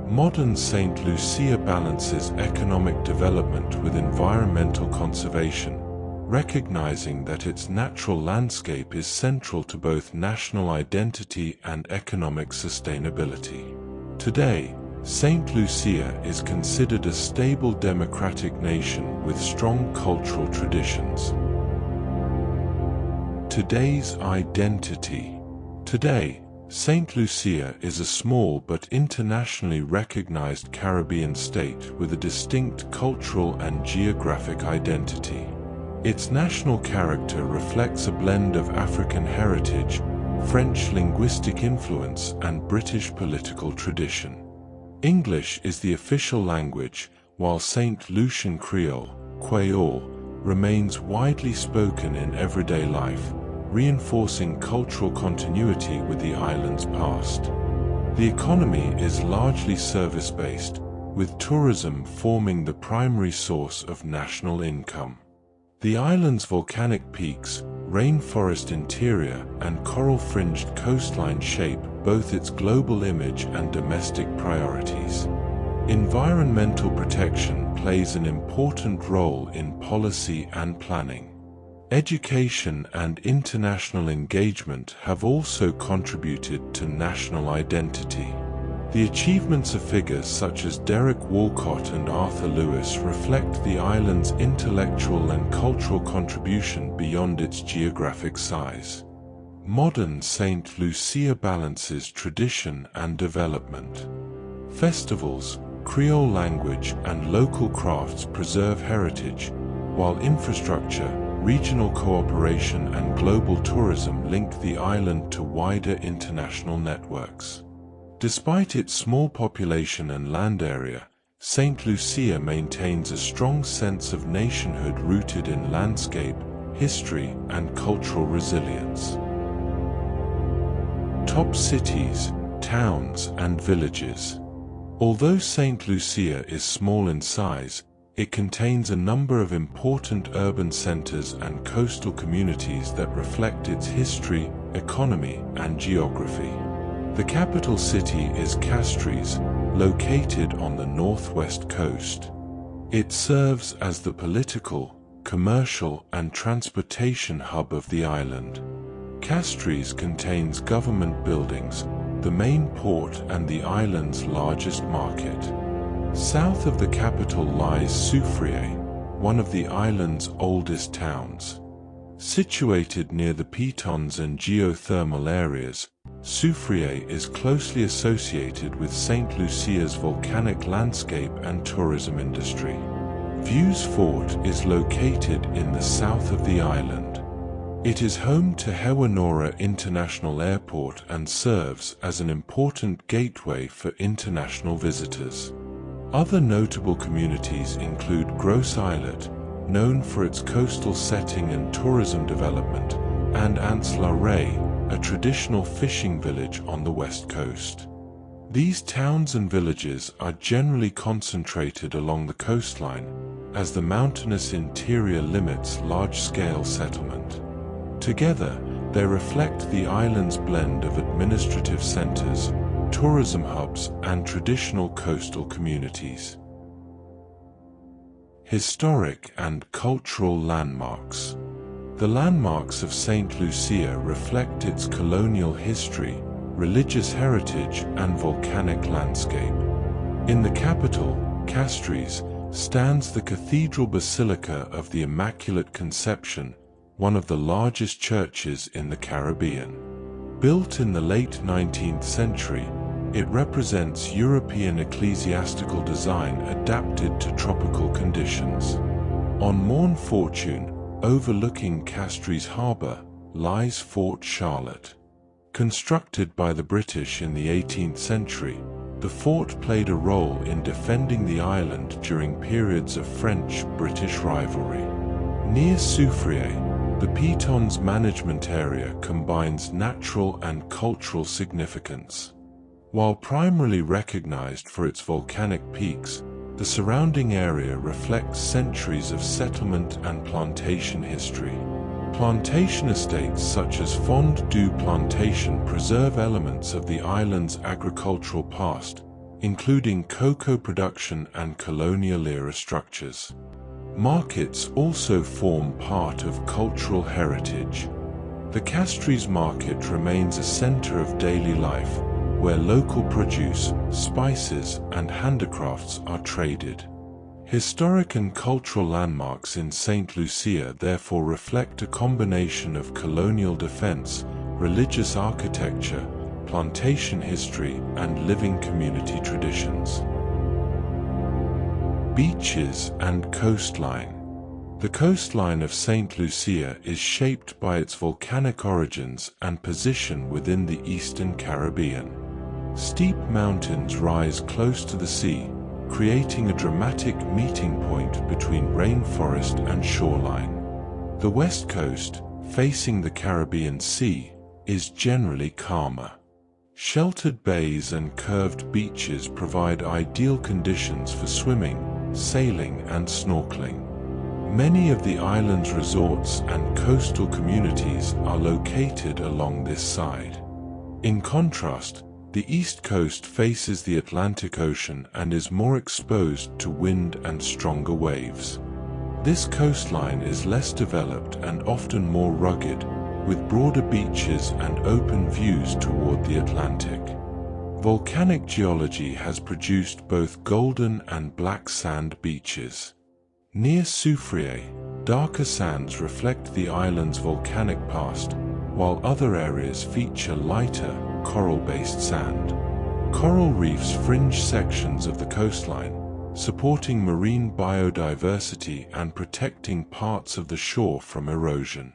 Speaker 1: Modern St. Lucia balances economic development with environmental conservation, recognizing that its natural landscape is central to both national identity and economic sustainability. Today, St. Lucia is considered a stable democratic nation with strong cultural traditions. Today's identity. Today, St. Lucia is a small but internationally recognized Caribbean state with a distinct cultural and geographic identity. Its national character reflects a blend of African heritage, French linguistic influence, and British political tradition. English is the official language, while St. Lucian Creole, remains widely spoken in everyday life, reinforcing cultural continuity with the island's past. The economy is largely service-based, with tourism forming the primary source of national income. The island's volcanic peaks, rainforest interior, and coral-fringed coastline shape both its global image and domestic priorities. Environmental protection plays an important role in policy and planning. Education and international engagement have also contributed to national identity. The achievements of figures such as Derek Walcott and Arthur Lewis reflect the island's intellectual and cultural contribution beyond its geographic size. Modern St. Lucia balances tradition and development. Festivals, Creole language, and local crafts preserve heritage, while infrastructure, regional cooperation, and global tourism link the island to wider international networks. Despite its small population and land area, St. Lucia maintains a strong sense of nationhood rooted in landscape, history, and cultural resilience. Top cities, towns and villages. Although St. Lucia is small in size, it contains a number of important urban centers and coastal communities that reflect its history, economy, and geography. The capital city is Castries, located on the northwest coast. It serves as the political, commercial, and transportation hub of the island. Castries contains government buildings, the main port, and the island's largest market. South of the capital lies Soufrière, one of the island's oldest towns. Situated near the Pitons and geothermal areas, Soufrière is closely associated with St. Lucia's volcanic landscape and tourism industry. Views Fort is located in the south of the island. It is home to Hewanora International Airport and serves as an important gateway for international visitors. Other notable communities include Gros Islet, known for its coastal setting and tourism development, and Anse-la-Raye, a traditional fishing village on the west coast. These towns and villages are generally concentrated along the coastline, as the mountainous interior limits large-scale settlement. Together, they reflect the island's blend of administrative centers, tourism hubs, and traditional coastal communities. Historic and cultural landmarks. The landmarks of St. Lucia reflect its colonial history, religious heritage, and volcanic landscape. In the capital, Castries, stands the Cathedral Basilica of the Immaculate Conception, one of the largest churches in the Caribbean. Built in the late 19th century, it represents European ecclesiastical design adapted to tropical conditions. On Morne Fortune, overlooking Castries Harbour, lies Fort Charlotte. Constructed by the British in the 18th century, the fort played a role in defending the island during periods of French-British rivalry. Near Soufrière, the Pitons management area combines natural and cultural significance. While primarily recognized for its volcanic peaks, the surrounding area reflects centuries of settlement and plantation history. Plantation estates such as Fond-du Plantation preserve elements of the island's agricultural past, including cocoa production and colonial-era structures. Markets also form part of cultural heritage. The Castries market remains a center of daily life, where local produce, spices, and handicrafts are traded. Historic and cultural landmarks in St. Lucia therefore reflect a combination of colonial defense, religious architecture, plantation history, and living community traditions. Beaches and coastline. The coastline of St. Lucia is shaped by its volcanic origins and position within the Eastern Caribbean. Steep mountains rise close to the sea, creating a dramatic meeting point between rainforest and shoreline. The west coast, facing the Caribbean Sea, is generally calmer. Sheltered bays and curved beaches provide ideal conditions for swimming, sailing, and snorkeling. Many of the island's resorts and coastal communities are located along this side. In contrast, the east coast faces the Atlantic Ocean and is more exposed to wind and stronger waves. This coastline is less developed and often more rugged, with broader beaches and open views toward the Atlantic. Volcanic geology has produced both golden and black sand beaches. Near Soufrière, darker sands reflect the island's volcanic past, while other areas feature lighter, coral-based sand. Coral reefs fringe sections of the coastline, supporting marine biodiversity and protecting parts of the shore from erosion.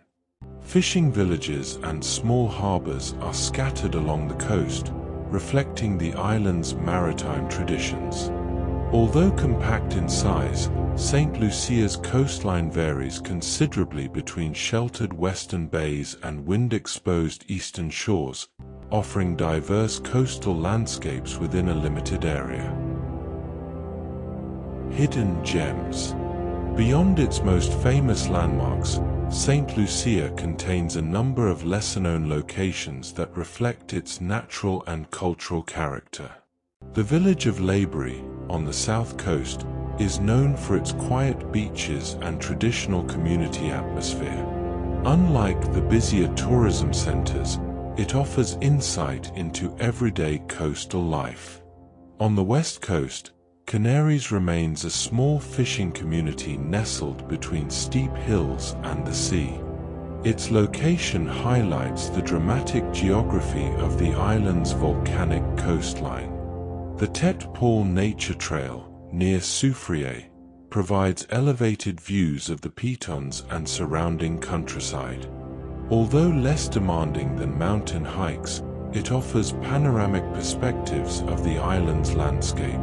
Speaker 1: Fishing villages and small harbors are scattered along the coast, reflecting the island's maritime traditions. Although compact in size, St. Lucia's coastline varies considerably between sheltered western bays and wind-exposed eastern shores, offering diverse coastal landscapes within a limited area. Hidden gems. Beyond its most famous landmarks, St. Lucia contains a number of lesser-known locations that reflect its natural and cultural character. The village of Laybury, on the south coast, is known for its quiet beaches and traditional community atmosphere. Unlike the busier tourism centers, it offers insight into everyday coastal life. On the west coast, Castries remains a small fishing community nestled between steep hills and the sea. Its location highlights the dramatic geography of the island's volcanic coastline. The Tête Paul Nature Trail, near Soufrière, provides elevated views of the Pitons and surrounding countryside. Although less demanding than mountain hikes, it offers panoramic perspectives of the island's landscape.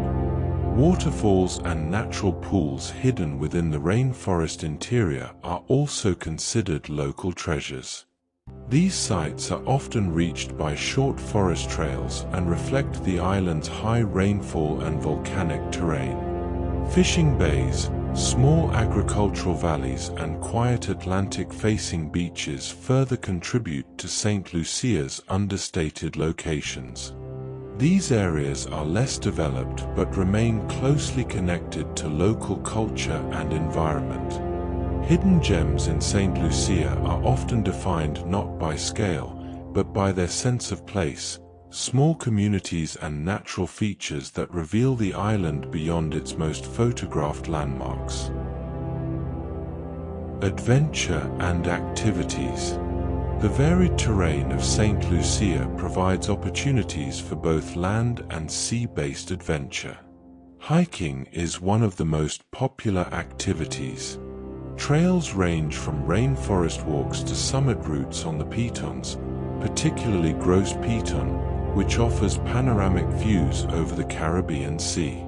Speaker 1: Waterfalls and natural pools hidden within the rainforest interior are also considered local treasures. These sites are often reached by short forest trails and reflect the island's high rainfall and volcanic terrain. Fishing bays, small agricultural valleys, and quiet Atlantic-facing beaches further contribute to St. Lucia's understated locations. These areas are less developed but remain closely connected to local culture and environment. Hidden gems in St. Lucia are often defined not by scale, but by their sense of place, small communities and natural features that reveal the island beyond its most photographed landmarks. Adventure and activities. The varied terrain of St. Lucia provides opportunities for both land and sea-based adventure. Hiking is one of the most popular activities. Trails range from rainforest walks to summit routes on the Pitons, particularly Gros Piton, which offers panoramic views over the Caribbean Sea.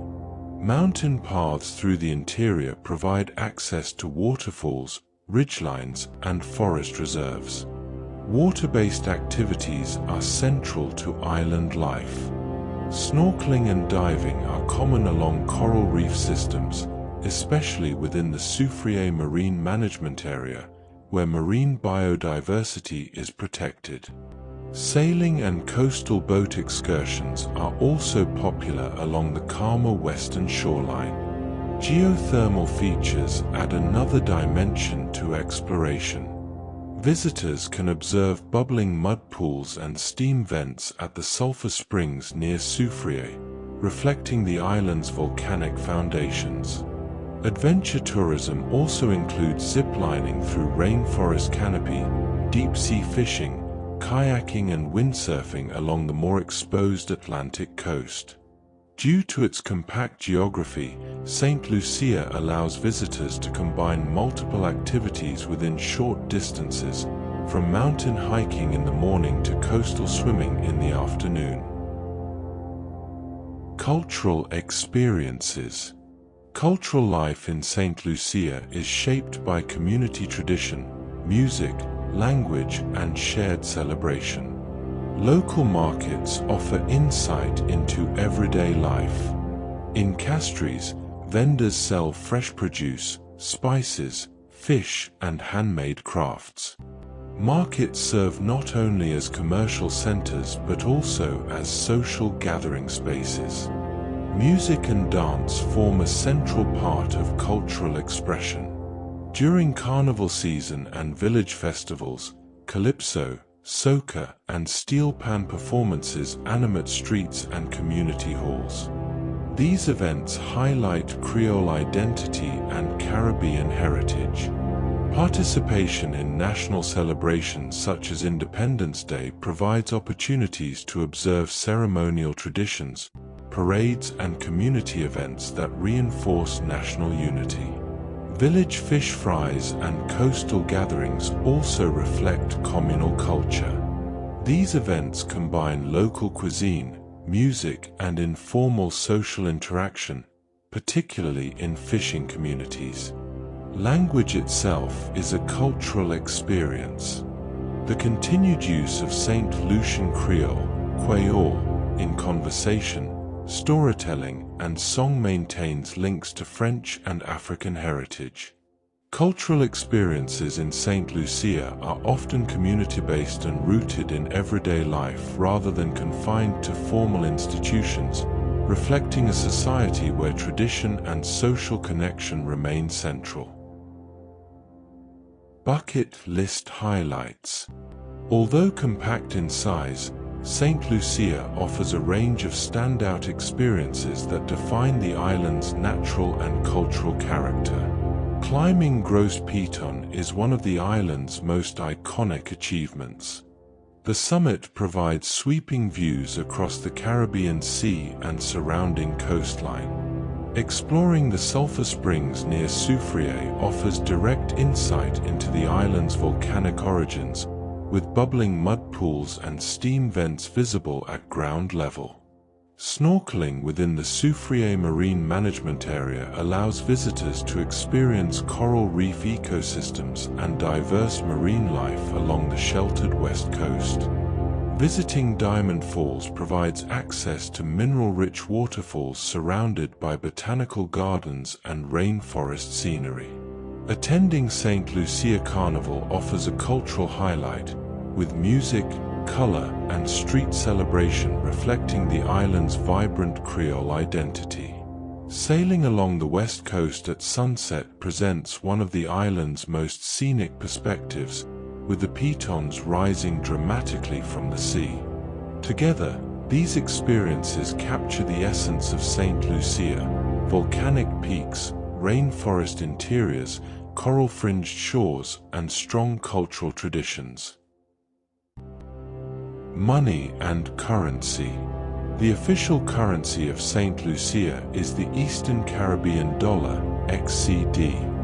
Speaker 1: Mountain paths through the interior provide access to waterfalls, ridgelines, and forest reserves. Water-based activities are central to island life. Snorkeling and diving are common along coral reef systems, especially within the Soufrière Marine Management Area, where marine biodiversity is protected. Sailing and coastal boat excursions are also popular along the calmer western shoreline. Geothermal features add another dimension to exploration. Visitors can observe bubbling mud pools and steam vents at the sulfur springs near Soufrière, reflecting the island's volcanic foundations. Adventure tourism also includes ziplining through rainforest canopy, deep-sea fishing, kayaking and windsurfing along the more exposed Atlantic coast. Due to its compact geography, St. Lucia allows visitors to combine multiple activities within short distances, from mountain hiking in the morning to coastal swimming in the afternoon. Cultural experiences. Cultural life in St. Lucia is shaped by community tradition, music, language, and shared celebration. Local markets offer insight into everyday life. In Castries, vendors sell fresh produce, spices, fish, and handmade crafts. Markets serve not only as commercial centers but also as social gathering spaces. Music and dance form a central part of cultural expression. During carnival season and village festivals, calypso, soca, and steel pan performances animate streets and community halls. These events highlight Creole identity and Caribbean heritage. Participation in national celebrations such as Independence Day provides opportunities to observe ceremonial traditions, parades, and community events that reinforce national unity. Village fish fries and coastal gatherings also reflect communal culture. These events combine local cuisine, music, and informal social interaction, particularly in fishing communities. Language itself is a cultural experience. The continued use of St. Lucian Creole, Creole, in conversation, storytelling, and song maintains links to French and African heritage. Cultural experiences in St. Lucia are often community-based and rooted in everyday life rather than confined to formal institutions, reflecting a society where tradition and social connection remain central. Bucket list highlights. Although compact in size, St. Lucia offers a range of standout experiences that define the island's natural and cultural character. Climbing Gros Piton is one of the island's most iconic achievements. The summit provides sweeping views across the Caribbean Sea and surrounding coastline. Exploring the sulfur springs near Soufriere offers direct insight into the island's volcanic origins, with bubbling mud pools and steam vents visible at ground level. Snorkeling within the Soufriere Marine Management Area allows visitors to experience coral reef ecosystems and diverse marine life along the sheltered west coast. Visiting Diamond Falls provides access to mineral-rich waterfalls surrounded by botanical gardens and rainforest scenery. Attending St. Lucia Carnival offers a cultural highlight, with music, color, and street celebration reflecting the island's vibrant Creole identity. Sailing along the west coast at sunset presents one of the island's most scenic perspectives, with the Pitons rising dramatically from the sea. Together, these experiences capture the essence of St. Lucia: volcanic peaks, rainforest interiors, coral-fringed shores, and strong cultural traditions. Money and currency. The official currency of St. Lucia is the Eastern Caribbean dollar, XCD.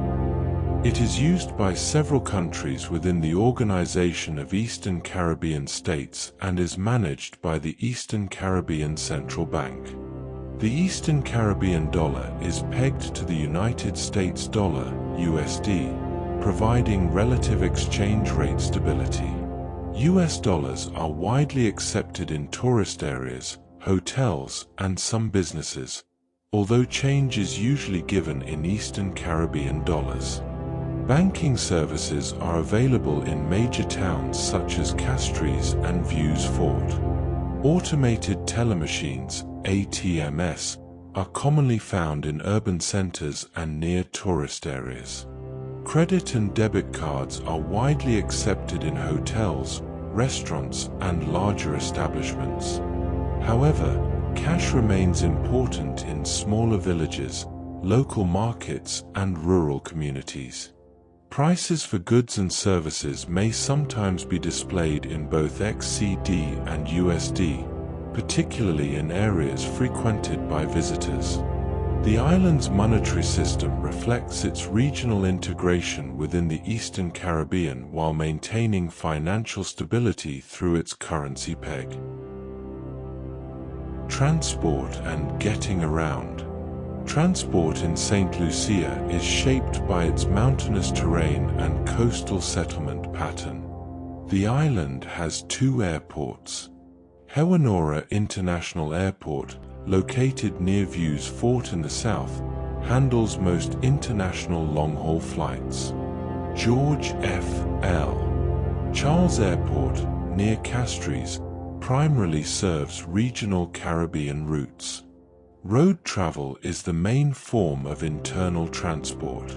Speaker 1: It is used by several countries within the Organization of Eastern Caribbean States and is managed by the Eastern Caribbean Central Bank. The Eastern Caribbean dollar is pegged to the United States dollar, USD, providing relative exchange rate stability. US dollars are widely accepted in tourist areas, hotels, and some businesses, although change is usually given in Eastern Caribbean dollars. Banking services are available in major towns such as Castries and Vieux Fort. Automated telemachines, ATMs, are commonly found in urban centers and near tourist areas. Credit and debit cards are widely accepted in hotels, restaurants, and larger establishments. However, cash remains important in smaller villages, local markets, and rural communities. Prices for goods and services may sometimes be displayed in both XCD and USD, particularly in areas frequented by visitors. The island's monetary system reflects its regional integration within the Eastern Caribbean while maintaining financial stability through its currency peg. Transport and getting around. Transport in St. Lucia is shaped by its mountainous terrain and coastal settlement pattern. The island has two airports. Hewanora International Airport, located near Vieux Fort in the south, handles most international long-haul flights. George F. L. Charles Airport, near Castries, primarily serves regional Caribbean routes. Road travel is the main form of internal transport.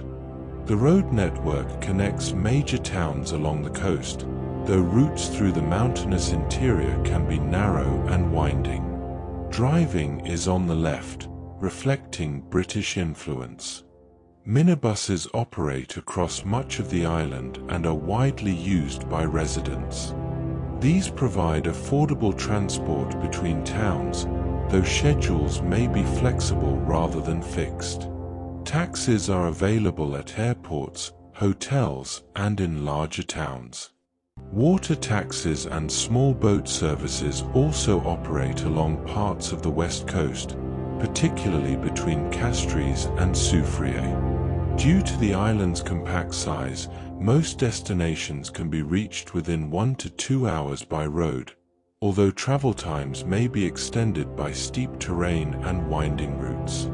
Speaker 1: The road network connects major towns along the coast, though routes through the mountainous interior can be narrow and winding. Driving is on the left, reflecting British influence. Minibuses operate across much of the island and are widely used by residents. These provide affordable transport between towns, though schedules may be flexible rather than fixed. Taxis are available at airports, hotels, and in larger towns. Water taxis and small boat services also operate along parts of the west coast, particularly between Castries and Soufriere. Due to the island's compact size, Most destinations can be reached within 1 to 2 hours by road, although travel times may be extended by steep terrain and winding routes.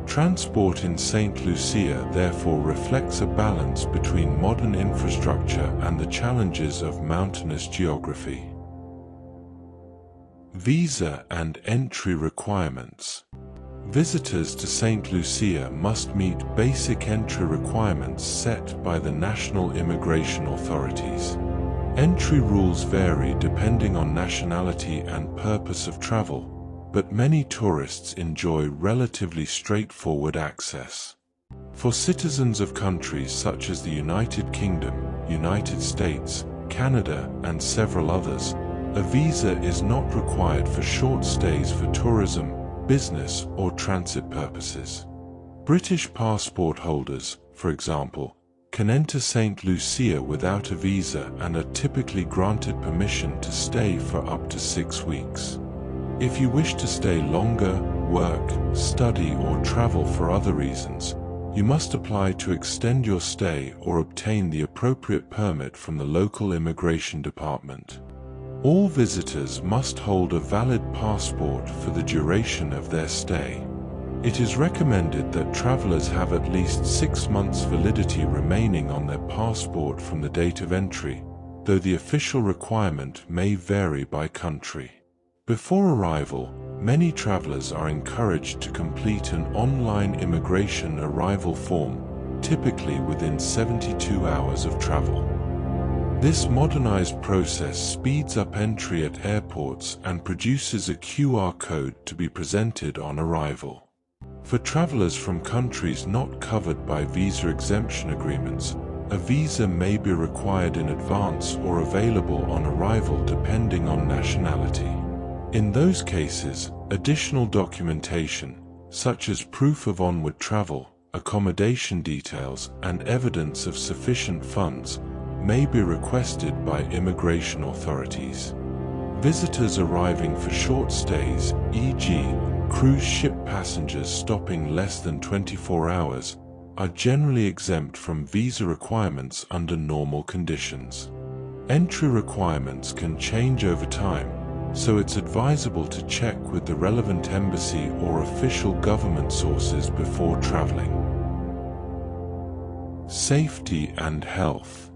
Speaker 1: Transport in St. Lucia therefore reflects a balance between modern infrastructure and the challenges of mountainous geography. Visa and entry requirements. Visitors to St. Lucia must meet basic entry requirements set by the national immigration authorities. Entry rules vary depending on nationality and purpose of travel, but many tourists enjoy relatively straightforward access. For citizens of countries such as the United Kingdom, United States, Canada, and several others, a visa is not required for short stays for tourism, business, or transit purposes. British passport holders, for example, can enter St. Lucia without a visa and are typically granted permission to stay for up to 6 weeks. If you wish to stay longer, work, study, or travel for other reasons, you must apply to extend your stay or obtain the appropriate permit from the local immigration department. All visitors must hold a valid passport for the duration of their stay. It is recommended that travelers have at least 6 months validity remaining on their passport from the date of entry, though the official requirement may vary by country. Before arrival, many travelers are encouraged to complete an online immigration arrival form, typically within 72 hours of travel. This modernized process speeds up entry at airports and produces a QR code to be presented on arrival. For travelers from countries not covered by visa exemption agreements, a visa may be required in advance or available on arrival depending on nationality. In those cases, additional documentation, such as proof of onward travel, accommodation details, and evidence of sufficient funds, may be requested by immigration authorities. Visitors arriving for short stays, e.g., cruise ship passengers stopping less than 24 hours, are generally exempt from visa requirements under normal conditions. Entry requirements can change over time, so it's advisable to check with the relevant embassy or official government sources before traveling. Safety and health.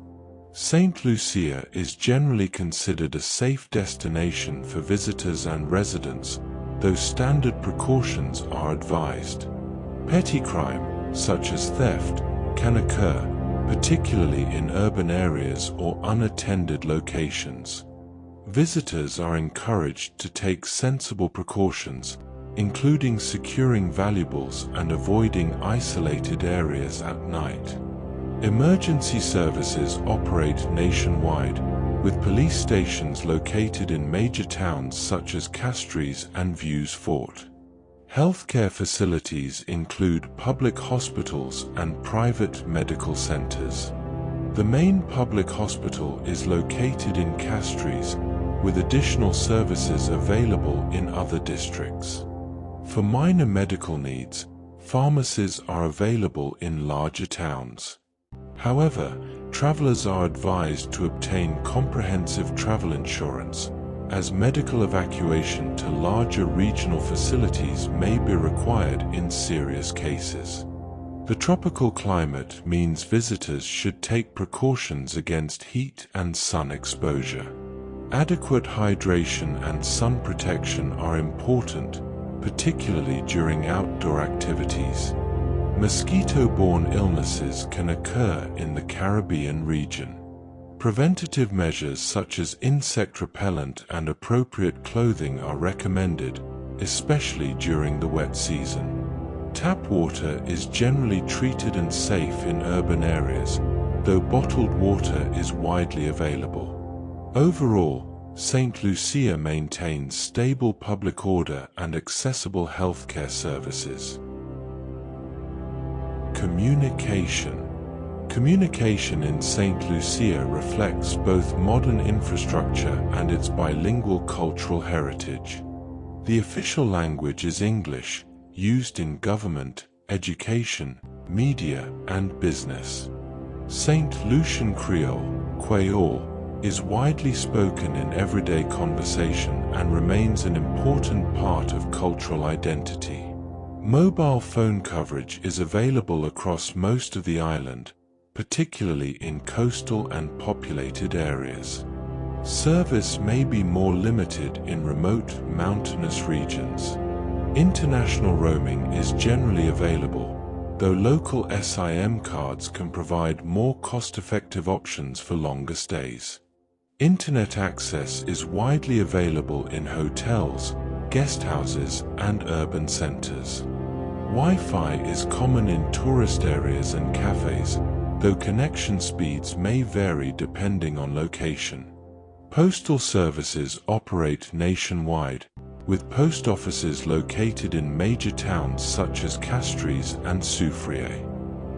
Speaker 1: St. Lucia is generally considered a safe destination for visitors and residents, though standard precautions are advised. Petty crime, such as theft, can occur, particularly in urban areas or unattended locations. Visitors are encouraged to take sensible precautions, including securing valuables and avoiding isolated areas at night. Emergency services operate nationwide, with police stations located in major towns such as Castries and Views Fort. Healthcare facilities include public hospitals and private medical centers. The main public hospital is located in Castries, with additional services available in other districts. For minor medical needs, pharmacies are available in larger towns. However, travelers are advised to obtain comprehensive travel insurance, as medical evacuation to larger regional facilities may be required in serious cases. The tropical climate means visitors should take precautions against heat and sun exposure. Adequate hydration and sun protection are important, particularly during outdoor activities. Mosquito-borne illnesses can occur in the Caribbean region. Preventative measures such as insect repellent and appropriate clothing are recommended, especially during the wet season. Tap water is generally treated and safe in urban areas, though bottled water is widely available. Overall, St. Lucia maintains stable public order and accessible healthcare services. Communication. Communication in St. Lucia reflects both modern infrastructure and its bilingual cultural heritage. The official language is English, used in government, education, media, and business. St. Lucian Creole, Creole, is widely spoken in everyday conversation and remains an important part of cultural identity. Mobile phone coverage is available across most of the island, particularly in coastal and populated areas. Service may be more limited in remote, mountainous regions. International roaming is generally available, though local SIM cards can provide more cost-effective options for longer stays. Internet access is widely available in hotels, guest houses, and urban centers. Wi-Fi is common in tourist areas and cafes, though connection speeds may vary depending on location. Postal services operate nationwide, with post offices located in major towns such as Castries and Soufriere.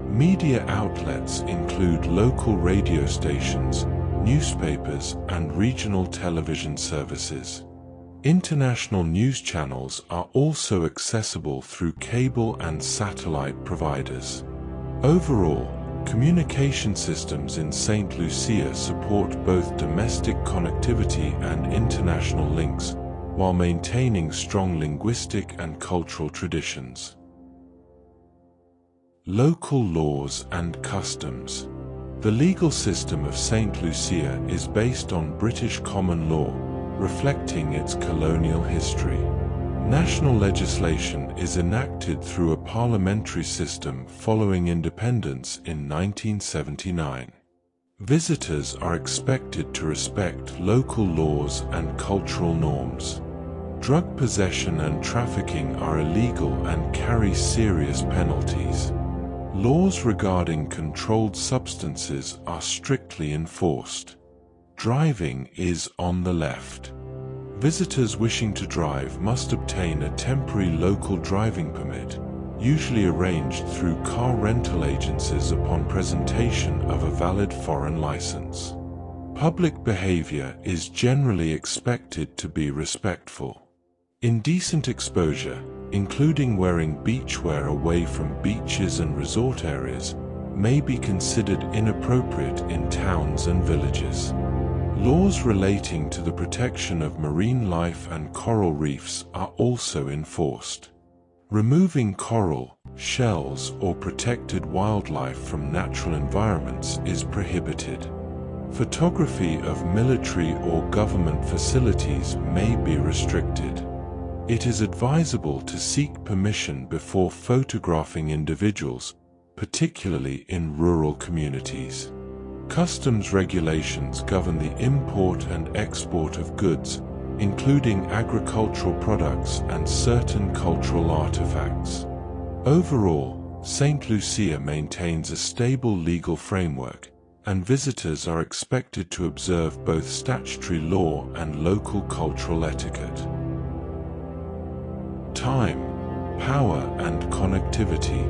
Speaker 1: Media outlets include local radio stations, newspapers, and regional television services. International news channels are also accessible through cable and satellite providers. Overall, communication systems in St. Lucia support both domestic connectivity and international links, while maintaining strong linguistic and cultural traditions. Local laws and customs. The legal system of St. Lucia is based on British common law, reflecting its colonial history. National legislation is enacted through a parliamentary system following independence in 1979. Visitors are expected to respect local laws and cultural norms. Drug possession and trafficking are illegal and carry serious penalties. Laws regarding controlled substances are strictly enforced. Driving is on the left. Visitors wishing to drive must obtain a temporary local driving permit, usually arranged through car rental agencies upon presentation of a valid foreign license. Public behavior is generally expected to be respectful. Indecent exposure, including wearing beachwear away from beaches and resort areas, may be considered inappropriate in towns and villages. Laws relating to the protection of marine life and coral reefs are also enforced. Removing coral, shells, or protected wildlife from natural environments is prohibited. Photography of military or government facilities may be restricted. It is advisable to seek permission before photographing individuals, particularly in rural communities. Customs regulations govern the import and export of goods, including agricultural products and certain cultural artifacts. Overall, St. Lucia maintains a stable legal framework, and visitors are expected to observe both statutory law and local cultural etiquette. Time, power, and connectivity.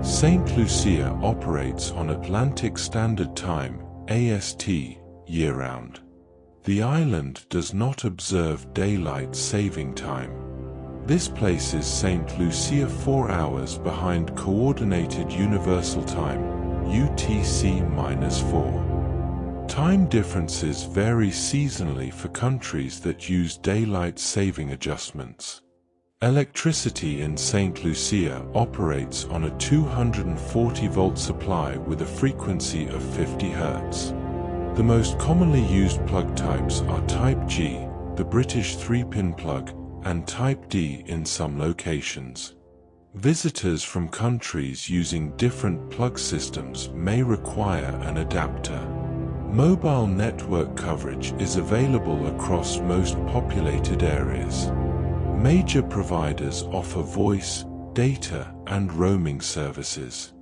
Speaker 1: St. Lucia operates on Atlantic Standard Time, AST, year-round. The island does not observe daylight saving time. This places St. Lucia 4 hours behind Coordinated Universal Time, UTC-4. Time differences vary seasonally for countries that use daylight saving adjustments. Electricity in St. Lucia operates on a 240-volt supply with a frequency of 50 Hz. The most commonly used plug types are Type G, the British 3-pin plug, and Type D in some locations. Visitors from countries using different plug systems may require an adapter. Mobile network coverage is available across most populated areas. Major providers offer voice, data, and roaming services.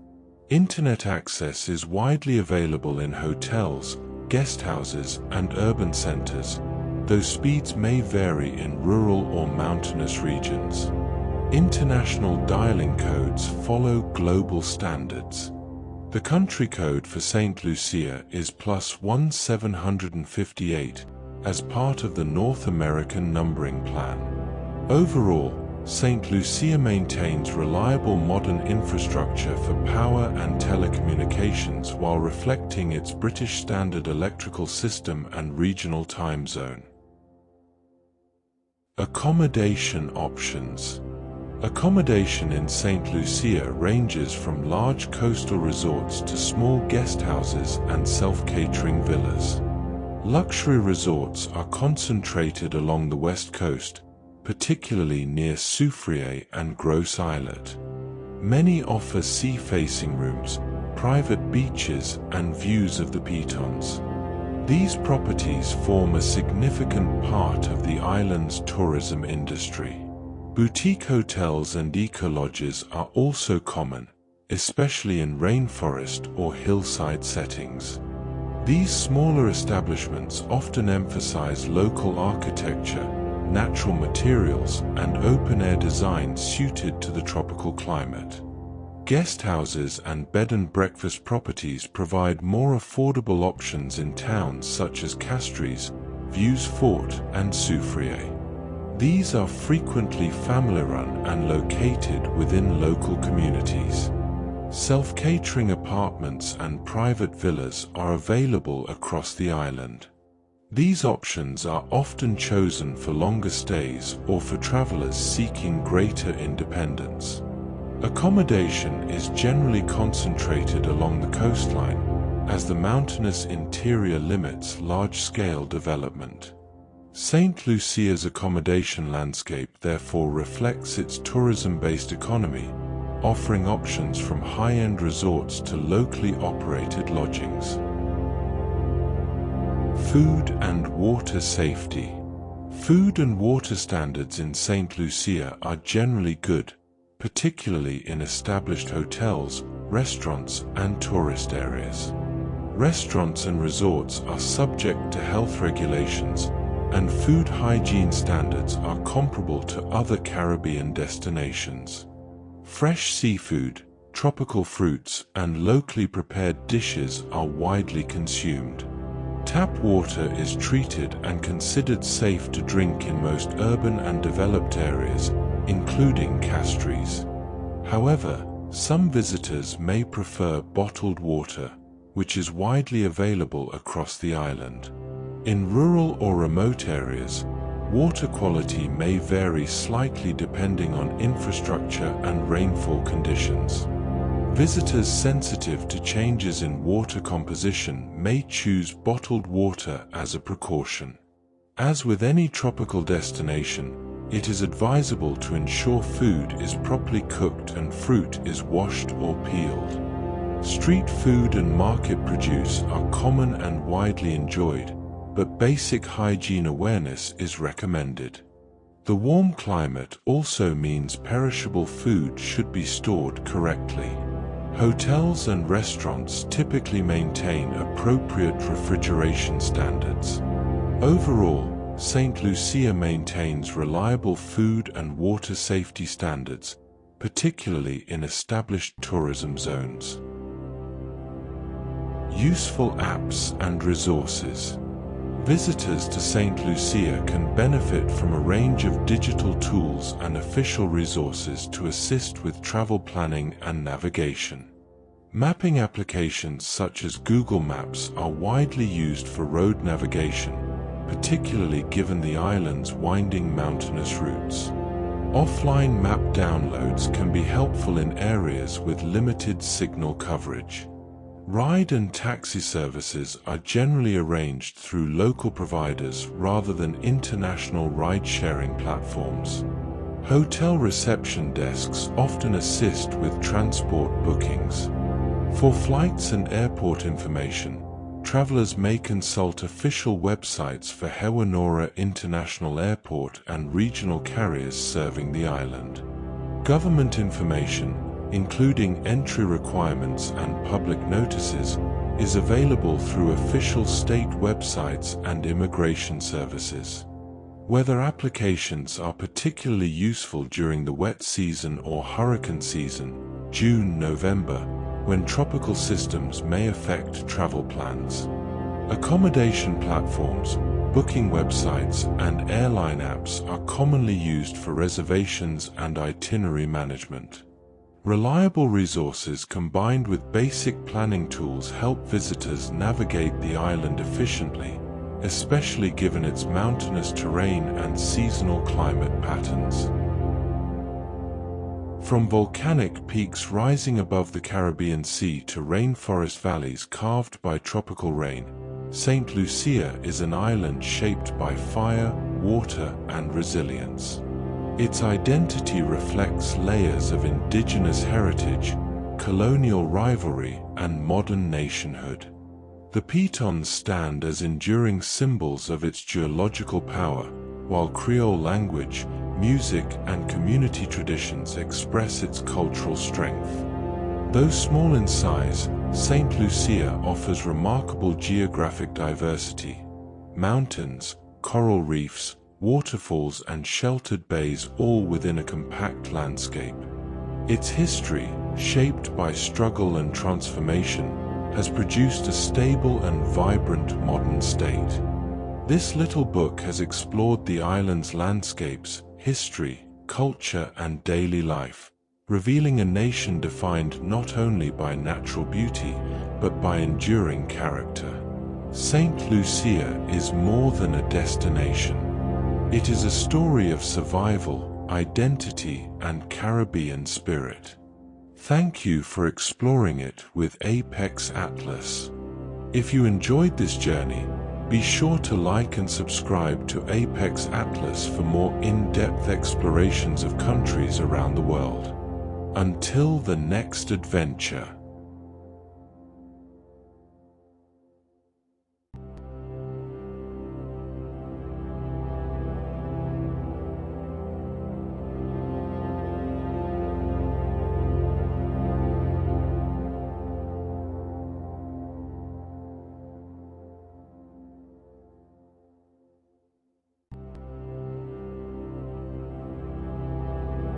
Speaker 1: Internet access is widely available in hotels, guest houses, and urban centers, though speeds may vary in rural or mountainous regions. International dialing codes follow global standards. The country code for St. Lucia is +1758, as part of the North American numbering plan. Overall, St. Lucia maintains reliable modern infrastructure for power and telecommunications while reflecting its British Standard electrical system and regional time zone. Accommodation options. Accommodation in St. Lucia ranges from large coastal resorts to small guest houses and self-catering villas. Luxury resorts are concentrated along the west coast, particularly near Soufriere and Gros Islet. Many offer sea-facing rooms, private beaches, and views of the Pitons. These properties form a significant part of the island's tourism industry. Boutique hotels and eco-lodges are also common, especially in rainforest or hillside settings. These smaller establishments often emphasize local architecture, natural materials, and open-air design suited to the tropical climate. Guest houses and bed and breakfast properties provide more affordable options in towns such as Castries, Vieux Fort, and Soufriere. These are frequently family-run and located within local communities. Self-catering apartments and private villas are available across the island. These options are often chosen for longer stays or for travelers seeking greater independence. Accommodation is generally concentrated along the coastline, as the mountainous interior limits large-scale development. St. Lucia's accommodation landscape therefore reflects its tourism-based economy, offering options from high-end resorts to locally operated lodgings. Food and water safety. Food and water standards in St. Lucia are generally good, particularly in established hotels, restaurants, and tourist areas. Restaurants and resorts are subject to health regulations, and food hygiene standards are comparable to other Caribbean destinations. Fresh seafood, tropical fruits, and locally prepared dishes are widely consumed. Tap water is treated and considered safe to drink in most urban and developed areas, including Castries. However, some visitors may prefer bottled water, which is widely available across the island. In rural or remote areas, water quality may vary slightly depending on infrastructure and rainfall conditions. Visitors sensitive to changes in water composition may choose bottled water as a precaution. As with any tropical destination, it is advisable to ensure food is properly cooked and fruit is washed or peeled. Street food and market produce are common and widely enjoyed, but basic hygiene awareness is recommended. The warm climate also means perishable food should be stored correctly. Hotels and restaurants typically maintain appropriate refrigeration standards. Overall, St. Lucia maintains reliable food and water safety standards, particularly in established tourism zones. Useful apps and resources. Visitors to St. Lucia can benefit from a range of digital tools and official resources to assist with travel planning and navigation. Mapping applications such as Google Maps are widely used for road navigation, particularly given the island's winding mountainous routes. Offline map downloads can be helpful in areas with limited signal coverage. Ride and taxi services are generally arranged through local providers rather than international ride-sharing platforms. Hotel reception desks often assist with transport bookings. For flights and airport information, travelers may consult official websites for Hewanora International Airport and regional carriers serving the island. Government information, including entry requirements and public notices, is available through official state websites and immigration services. Weather applications are particularly useful during the wet season or hurricane season, June-November, when tropical systems may affect travel plans. Accommodation platforms, booking websites, and airline apps are commonly used for reservations and itinerary management. Reliable resources combined with basic planning tools help visitors navigate the island efficiently, especially given its mountainous terrain and seasonal climate patterns. From volcanic peaks rising above the Caribbean Sea to rainforest valleys carved by tropical rain, St. Lucia is an island shaped by fire, water, and resilience. Its identity reflects layers of indigenous heritage, colonial rivalry, and modern nationhood. The Pitons stand as enduring symbols of its geological power, while Creole language, music, and community traditions express its cultural strength. Though small in size, St. Lucia offers remarkable geographic diversity. Mountains, coral reefs, waterfalls, and sheltered bays all within a compact landscape. Its history, shaped by struggle and transformation, has produced a stable and vibrant modern state. This little book has explored the island's landscapes, history, culture, and daily life, revealing a nation defined not only by natural beauty, but by enduring character. St. Lucia is more than a destination. It is a story of survival, identity, and Caribbean spirit. Thank you for exploring it with Apex Atlas. If you enjoyed this journey, be sure to like and subscribe to Apex Atlas for more in-depth explorations of countries around the world. Until the next adventure.